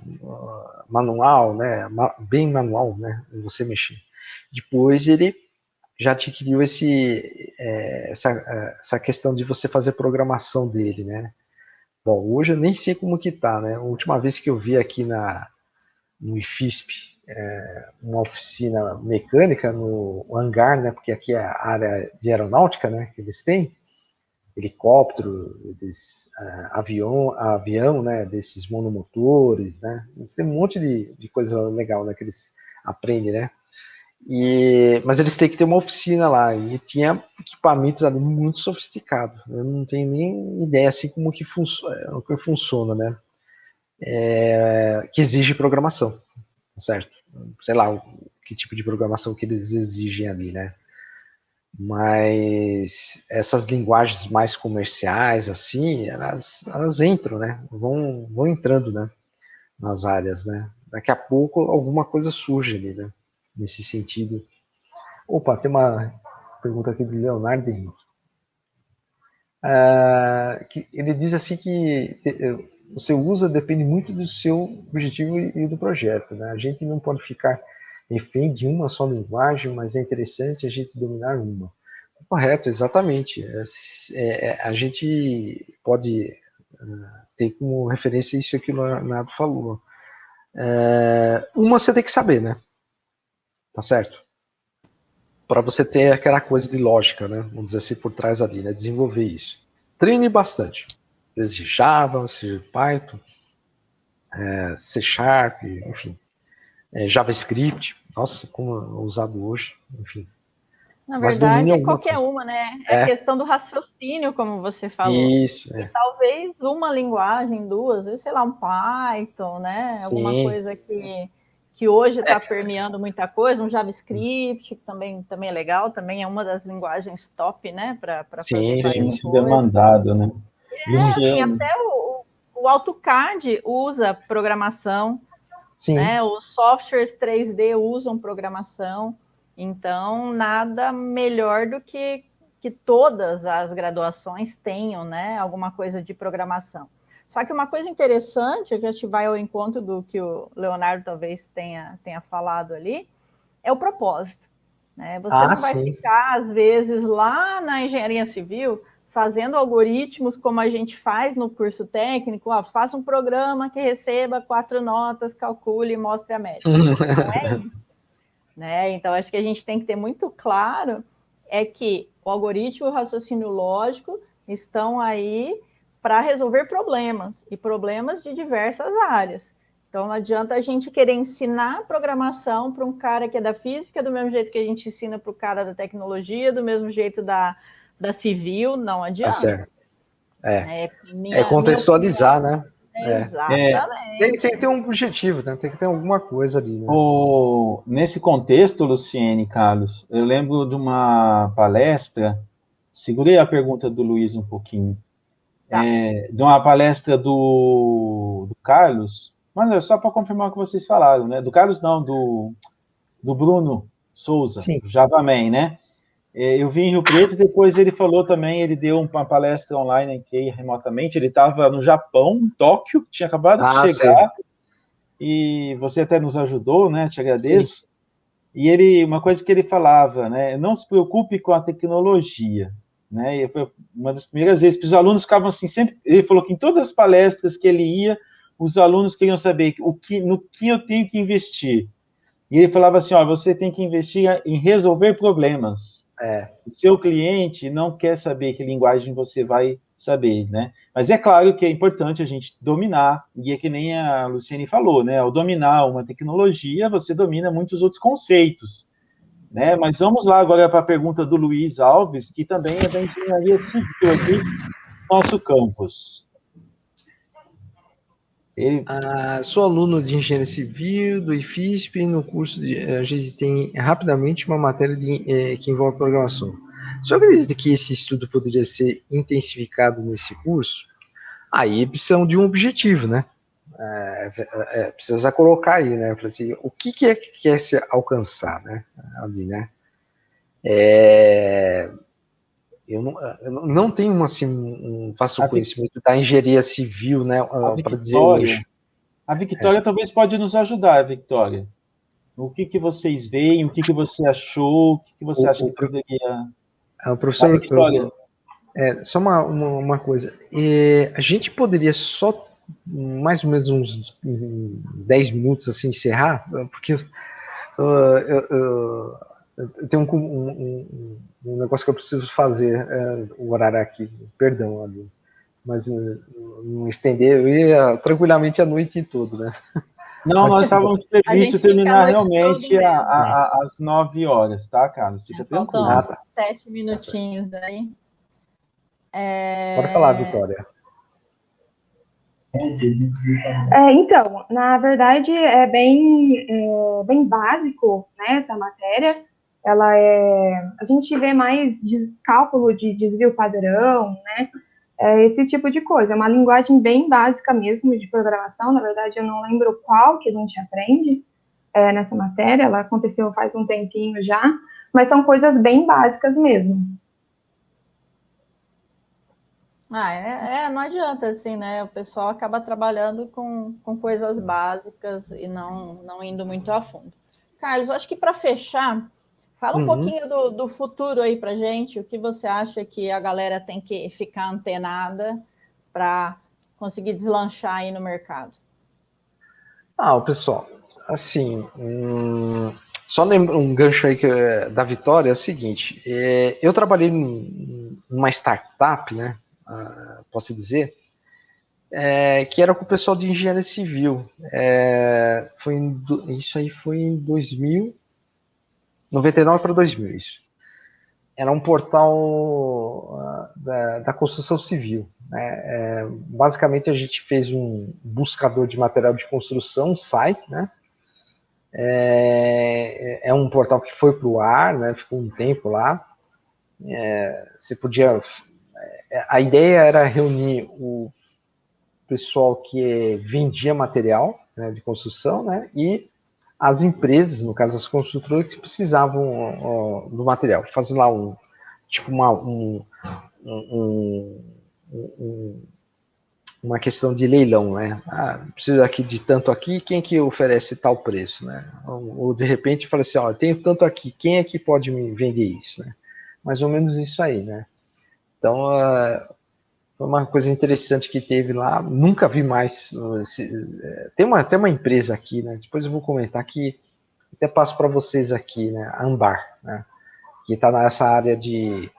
Manual, né? Bem manual, né? Você mexer. Depois ele já adquiriu essa questão de você fazer programação dele, né? Bom, hoje eu nem sei como que tá, né? A última vez que eu vi aqui no IFISP uma oficina mecânica no hangar, né? Porque aqui é a área de aeronáutica, né? Que eles têm helicóptero, avião, né? Desses monomotores, né? Eles têm um monte de coisa legal, né? Que eles aprendem, né? Mas eles têm que ter uma oficina lá e tinha equipamentos ali muito sofisticados. Eu não tenho nem ideia assim como que funciona, né? Que exige programação, certo? Sei lá que tipo de programação que eles exigem ali, né? Mas essas linguagens mais comerciais, assim, elas entram, né? Vão entrando, né? Nas áreas, né? Daqui a pouco alguma coisa surge ali, né? Nesse sentido. Opa, tem uma pergunta aqui do Leonardo Henrique. Que ele diz assim que o seu uso depende muito do seu objetivo e do projeto, né? A gente não pode ficar refém de uma só linguagem, mas é interessante a gente dominar uma. Correto, exatamente. A gente pode ter como referência isso que o Leonardo falou. Uma você tem que saber, né? Tá certo? Para você ter aquela coisa de lógica, né? Vamos dizer assim, por trás ali, né? Desenvolver isso. Treine bastante. Desde Java, seja Python, C Sharp, enfim. JavaScript, nossa, como é usado hoje, enfim. Na Mas domine verdade, alguma qualquer coisa. uma, né? É questão do raciocínio, como você falou. Isso, E talvez uma linguagem, duas, sei lá, um Python, né? Alguma Sim. coisa que hoje está permeando muita coisa, um JavaScript, que também é legal, também é uma das linguagens top, né? Para fazer várias muito coisas. demandado, né? Assim, até o AutoCAD usa programação, Sim. né? Os softwares 3D usam programação. Então, nada melhor do que todas as graduações tenham, né, alguma coisa de programação. Só que uma coisa interessante, que a gente vai ao encontro do que o Leonardo talvez tenha falado ali, é o propósito. Né? Você não vai ficar, às vezes, lá na engenharia civil, fazendo algoritmos como a gente faz no curso técnico, faça um programa que receba 4 notas, calcule e mostre a média. Não é isso. Né? Então, acho que a gente tem que ter muito claro que o algoritmo e o raciocínio lógico estão aí para resolver problemas, e problemas de diversas áreas. Então, não adianta a gente querer ensinar programação para um cara que é da física, do mesmo jeito que a gente ensina para o cara da tecnologia, do mesmo jeito da civil, não adianta. Tá certo. É contextualizar, né? Exatamente. Tem que ter um objetivo, né? Tem que ter alguma coisa ali, né? Nesse contexto, Luciene, Carlos, eu lembro de uma palestra, segurei a pergunta do Luiz um pouquinho, de uma palestra do Carlos, mas é só para confirmar o que vocês falaram, né? Do Carlos não, do Bruno Souza, do JavaMan, né? Eu vi em Rio Preto e depois ele falou também, ele deu uma palestra online aqui remotamente, ele estava no Japão, em Tóquio, tinha acabado de chegar, e você até nos ajudou, né? Te agradeço. Sim. E uma coisa que ele falava, né? Não se preocupe com a tecnologia, né? E foi uma das primeiras vezes que os alunos ficavam assim, sempre. Ele falou que em todas as palestras que ele ia, os alunos queriam saber no que eu tenho que investir. E ele falava assim, você tem que investir em resolver problemas. O seu cliente não quer saber que linguagem você vai saber, né? Mas é claro que é importante a gente dominar, e é que nem a Luciene falou, né? Ao dominar uma tecnologia, você domina muitos outros conceitos, né? Mas vamos lá agora para a pergunta do Luiz Alves, que também é da engenharia civil aqui no nosso campus. Sou aluno de engenharia civil do IFISP, e no curso a gente tem rapidamente uma matéria que envolve programação. Você acredita que esse estudo poderia ser intensificado nesse curso? Aí precisam de um objetivo, né? Precisa colocar aí, né? Assim, o que é que quer se alcançar, né? Ali, né? Eu não tenho assim, um vasto conhecimento da engenharia civil, né? Para dizer hoje. A Victória talvez pode nos ajudar, Victória. O que vocês veem, o que você achou, o que você acha que poderia... Professor, só uma coisa. A gente poderia só mais ou menos uns 10 minutos assim encerrar, porque eu tenho um negócio que eu preciso fazer, o horário aqui, perdão, ali. Mas não estender, eu ia tranquilamente a noite toda, né? Não, nós estávamos previstos terminar realmente às 9 horas, tá, Carlos? Fica tranquilo. 7 minutinhos aí. Pode falar, Vitória. Então, na verdade, é bem básico, né, essa matéria. A gente vê mais cálculo de desvio padrão, né, esse tipo de coisa. É uma linguagem bem básica mesmo de programação. Na verdade, eu não lembro qual que a gente aprende nessa matéria. Ela aconteceu faz um tempinho já, mas são coisas bem básicas mesmo. Não adianta, assim, né? O pessoal acaba trabalhando com coisas básicas e não indo muito a fundo. Carlos, acho que para fechar, fala um pouquinho do futuro aí para gente. O que você acha que a galera tem que ficar antenada para conseguir deslanchar aí no mercado? O pessoal, assim, só um gancho aí da Vitória é o seguinte, eu trabalhei numa startup, né, posso dizer, que era com o pessoal de engenharia civil. Isso aí foi em 2000, 99 para 2000, isso. Era um portal da construção civil. Né? Basicamente, a gente fez um buscador de material de construção, um site, né? É um portal que foi para o ar, né? Ficou um tempo lá. Você podia... A ideia era reunir o pessoal que vendia material, né, de construção, né? E as empresas, no caso as construtoras, que precisavam do material. Fazer lá uma questão de leilão, né? Preciso aqui de tanto aqui, quem que oferece tal preço, né? Ou de repente fala assim, eu tenho tanto aqui, quem é que pode me vender isso, né? Mais ou menos isso aí, né? Então, foi uma coisa interessante que teve lá, nunca vi mais. Tem uma empresa aqui, né? Depois eu vou comentar que até passo para vocês aqui, né? A Ambar, né? Que está nessa área de...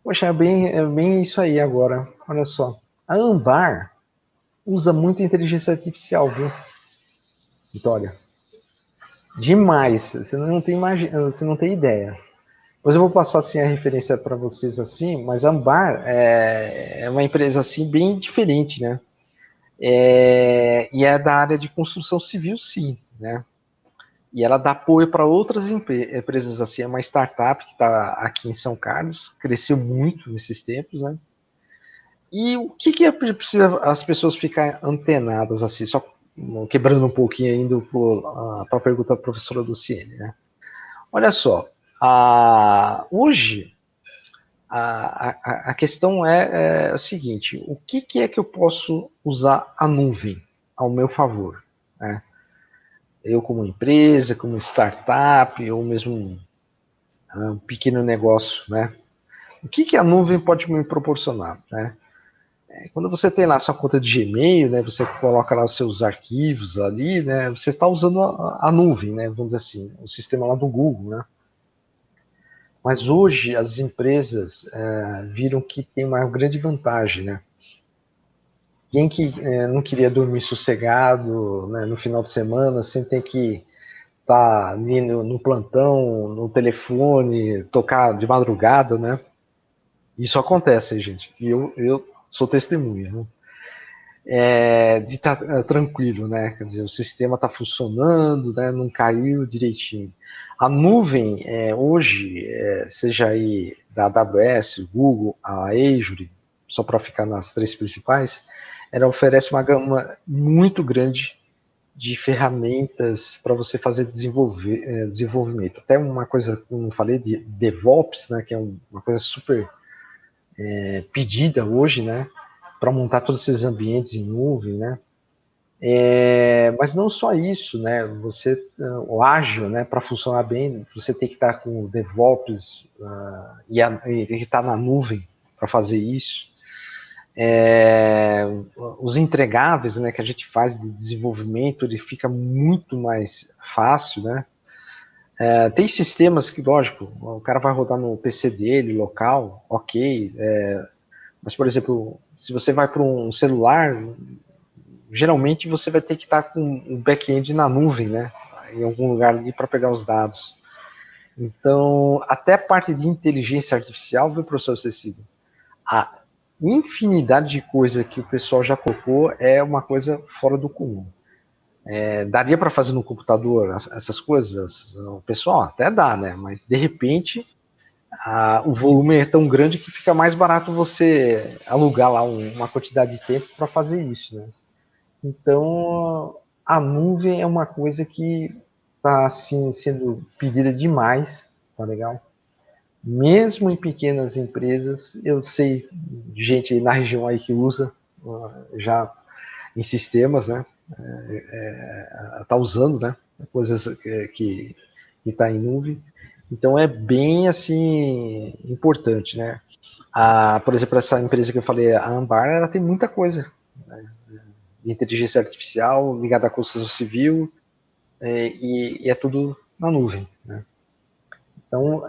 Poxa, é bem isso aí agora. Olha só. A Ambar usa muito inteligência artificial, viu, Vitória? Demais. Você não tem ideia. Depois eu vou passar assim a referência para vocês assim, mas a Ambar é uma empresa assim bem diferente, né? E é da área de construção civil, sim, né? E ela dá apoio para outras empresas, assim, é uma startup que está aqui em São Carlos, cresceu muito nesses tempos, né? E o que precisa as pessoas ficarem antenadas, assim, só quebrando um pouquinho ainda para a pergunta da professora Luciene, né? Olha só, hoje a questão é a seguinte, o que é que eu posso usar a nuvem ao meu favor, né? Eu como empresa, como startup, ou mesmo um pequeno negócio, né? O que a nuvem pode me proporcionar, né? Quando você tem lá sua conta de Gmail, né? Você coloca lá os seus arquivos ali, né? Você está usando a nuvem, né? Vamos dizer assim, o sistema lá do Google, né? Mas hoje as empresas viram que tem uma grande vantagem, né? Quem que não queria dormir sossegado, né, no final de semana, sem ter que estar ali no plantão, no telefone, tocar de madrugada, né? Isso acontece, gente. E eu sou testemunha, né? De estar tranquilo, né? Quer dizer, o sistema está funcionando, né? Não caiu direitinho. A nuvem, hoje, seja aí da AWS, Google, a Azure, só para ficar nas três principais, ela oferece uma gama muito grande de ferramentas para você fazer desenvolvimento. Até uma coisa que eu não falei, de DevOps, né? Que é uma coisa super pedida hoje, né? Para montar todos esses ambientes em nuvem, né? Mas não só isso, né? O ágil, né? Para funcionar bem, você tem que estar com o DevOps e estar na nuvem para fazer isso. Os entregáveis, né? Que a gente faz de desenvolvimento, ele fica muito mais fácil, né? Tem sistemas que, lógico, o cara vai rodar no PC dele, local, ok. Mas, por exemplo, se você vai para um celular, geralmente você vai ter que estar com o back-end na nuvem, né? Em algum lugar ali para pegar os dados. Então, até a parte de inteligência artificial, viu, professor Cecília? A infinidade de coisa que o pessoal já colocou é uma coisa fora do comum. Daria para fazer no computador essas coisas? O pessoal até dá, né? Mas, de repente, o volume é tão grande que fica mais barato você alugar lá uma quantidade de tempo para fazer isso, né? Então, a nuvem é uma coisa que está assim, sendo pedida demais tá legal? Mesmo em pequenas empresas, eu sei de gente na região aí que usa já em sistemas, né? Tá usando, né? Coisas que está em nuvem. Então é bem assim importante, né? Por exemplo, essa empresa que eu falei, a Ambar, ela tem muita coisa, né? De inteligência artificial ligada à construção civil, e é tudo na nuvem, né? Então,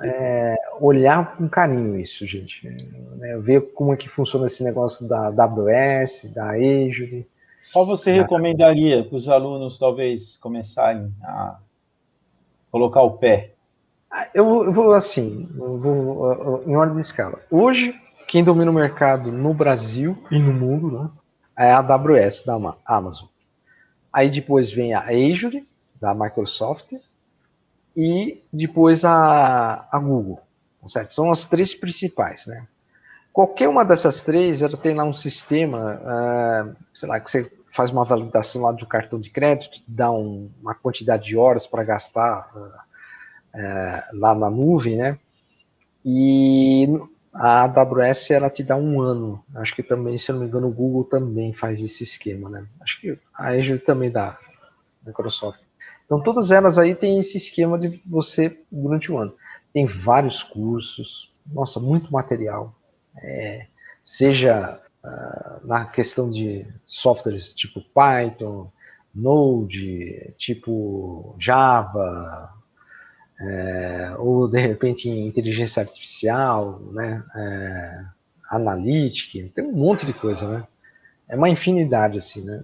olhar com carinho isso, gente. Né? Ver como é que funciona esse negócio da AWS, da Azure. Qual você recomendaria para os alunos, talvez, começarem a colocar o pé? Eu vou assim, em ordem de escala. Hoje, quem domina o mercado no Brasil e no mundo, né, é a AWS da Amazon. Aí depois vem a Azure, da Microsoft, e depois a Google. Certo? São as três principais, né? Qualquer uma dessas três, ela tem lá um sistema, sei lá, que você faz uma validação lá do cartão de crédito, dá uma quantidade de horas para gastar lá na nuvem, né? E a AWS, ela te dá 1 ano. Acho que também, se eu não me engano, o Google também faz esse esquema, né? Acho que a Azure também dá, Microsoft. Então, todas elas aí têm esse esquema de você durante o ano. Tem vários cursos, nossa, muito material. Seja na questão de softwares tipo Python, Node, tipo Java, ou de repente em inteligência artificial, né? Analytics, tem um monte de coisa, né? É uma infinidade, assim, né?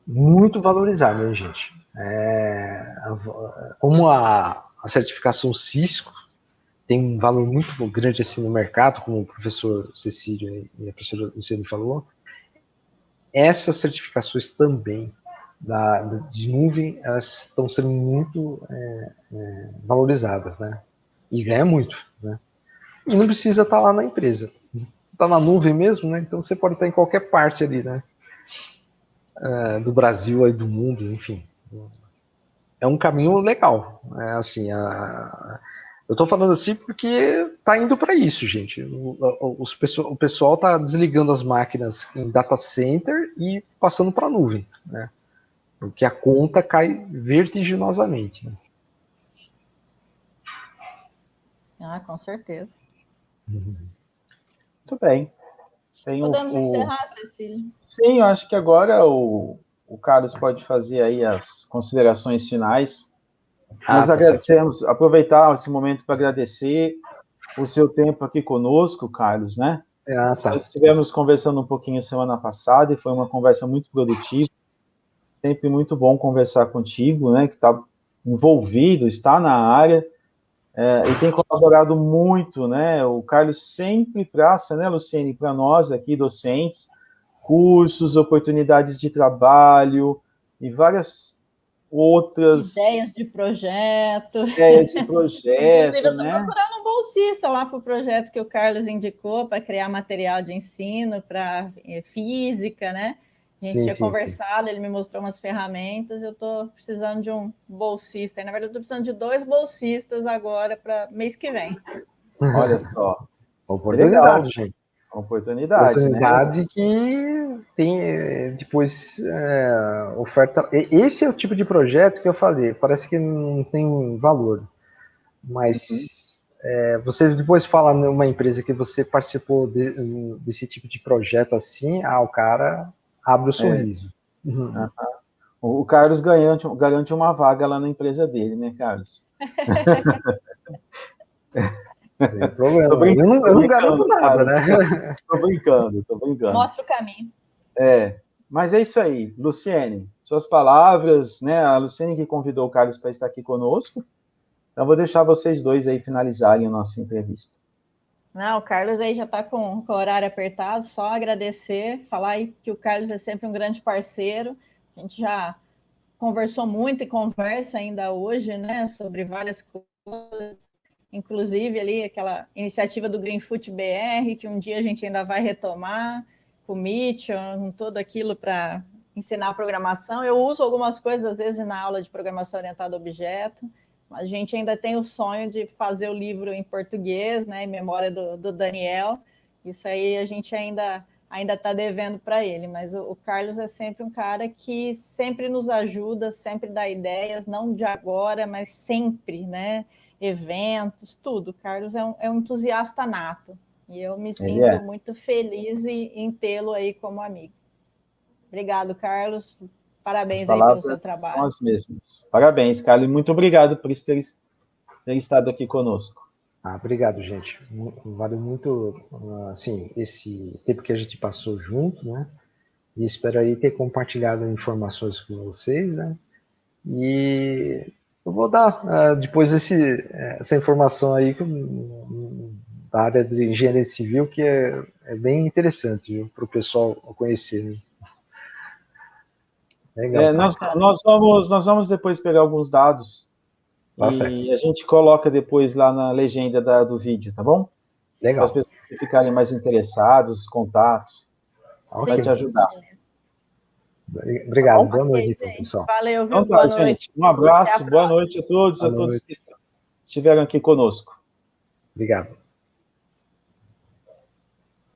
Muito valorizado, né, gente? Como a certificação Cisco tem um valor muito grande assim no mercado, como o professor Cecílio e a professora Luciane falou, essas certificações também de nuvem, elas estão sendo muito valorizadas, né? E ganha muito, né? E não precisa estar lá na empresa. Está na nuvem mesmo, né? Então você pode estar em qualquer parte ali, né? Do Brasil, aí do mundo, enfim. É um caminho legal. Assim, eu estou falando assim porque está indo para isso, gente. O pessoal está desligando as máquinas em data center e passando para a nuvem, né? Porque a conta cai vertiginosamente. Né? Com certeza. Muito bem. Podemos encerrar, Cecília? Sim, eu acho que agora o Carlos pode fazer aí as considerações finais. Nós agradecemos, aproveitar esse momento para agradecer o seu tempo aqui conosco, Carlos, né? Tá. Nós estivemos conversando um pouquinho semana passada e foi uma conversa muito produtiva. Sempre muito bom conversar contigo, né? Que está envolvido, está na área e tem colaborado muito, né? O Carlos sempre traça, né, Luciene, para nós aqui, docentes, cursos, oportunidades de trabalho e várias outras ideias de projeto. Inclusive, eu estou procurando um bolsista lá para o projeto que o Carlos indicou para criar material de ensino para física, né? A gente tinha conversado, ele me mostrou umas ferramentas, eu estou precisando de um bolsista. E, na verdade, eu estou precisando de 2 bolsistas agora para mês que vem. Olha só. Oportunidade, gente. Oportunidade, né? Que tem depois oferta. Esse é o tipo de projeto que eu falei, parece que não tem valor, mas você depois fala numa empresa que você participou desse tipo de projeto assim, o cara abre o sorriso. O Carlos garante uma vaga lá na empresa dele, né, Carlos? Sem problema. Eu não garanto nada, né? Tô brincando. Mostra o caminho. Mas é isso aí. Luciene, suas palavras, né? A Luciene que convidou o Carlos para estar aqui conosco. Então, vou deixar vocês dois aí finalizarem a nossa entrevista. Não, o Carlos aí já está com o horário apertado, só agradecer, falar aí que o Carlos é sempre um grande parceiro. A gente já conversou muito e conversa ainda hoje, né, sobre várias coisas, inclusive ali aquela iniciativa do Greenfoot BR, que um dia a gente ainda vai retomar, com o Mitchell, com tudo aquilo para ensinar programação. Eu uso algumas coisas, às vezes, na aula de programação orientada a objeto, A gente ainda tem o sonho de fazer o livro em português, né, em memória do Daniel. Isso aí a gente ainda está devendo para ele, mas o Carlos é sempre um cara que sempre nos ajuda, sempre dá ideias, não de agora, mas sempre, né? Eventos, tudo. O Carlos é um entusiasta nato, e eu me sinto muito feliz em tê-lo aí como amigo. Obrigado, Carlos. Parabéns aí pelo seu trabalho. São as mesmas. Parabéns, Carlos, e muito obrigado por ter estado aqui conosco. Obrigado, gente. Vale muito, assim, esse tempo que a gente passou junto, né? E espero aí ter compartilhado informações com vocês, né? E eu vou dar depois essa informação aí da área de engenharia civil, que é bem interessante para o pessoal conhecer. Né? Legal, nós vamos depois pegar alguns dados e a gente coloca depois lá na legenda do vídeo, tá bom? Legal. Para as pessoas ficarem mais interessadas, contatos, vai te ajudar. Obrigado, boa noite, pessoal. Valeu, viu? Então tá, gente. Um abraço, boa noite a todos que estiveram aqui conosco. Obrigado.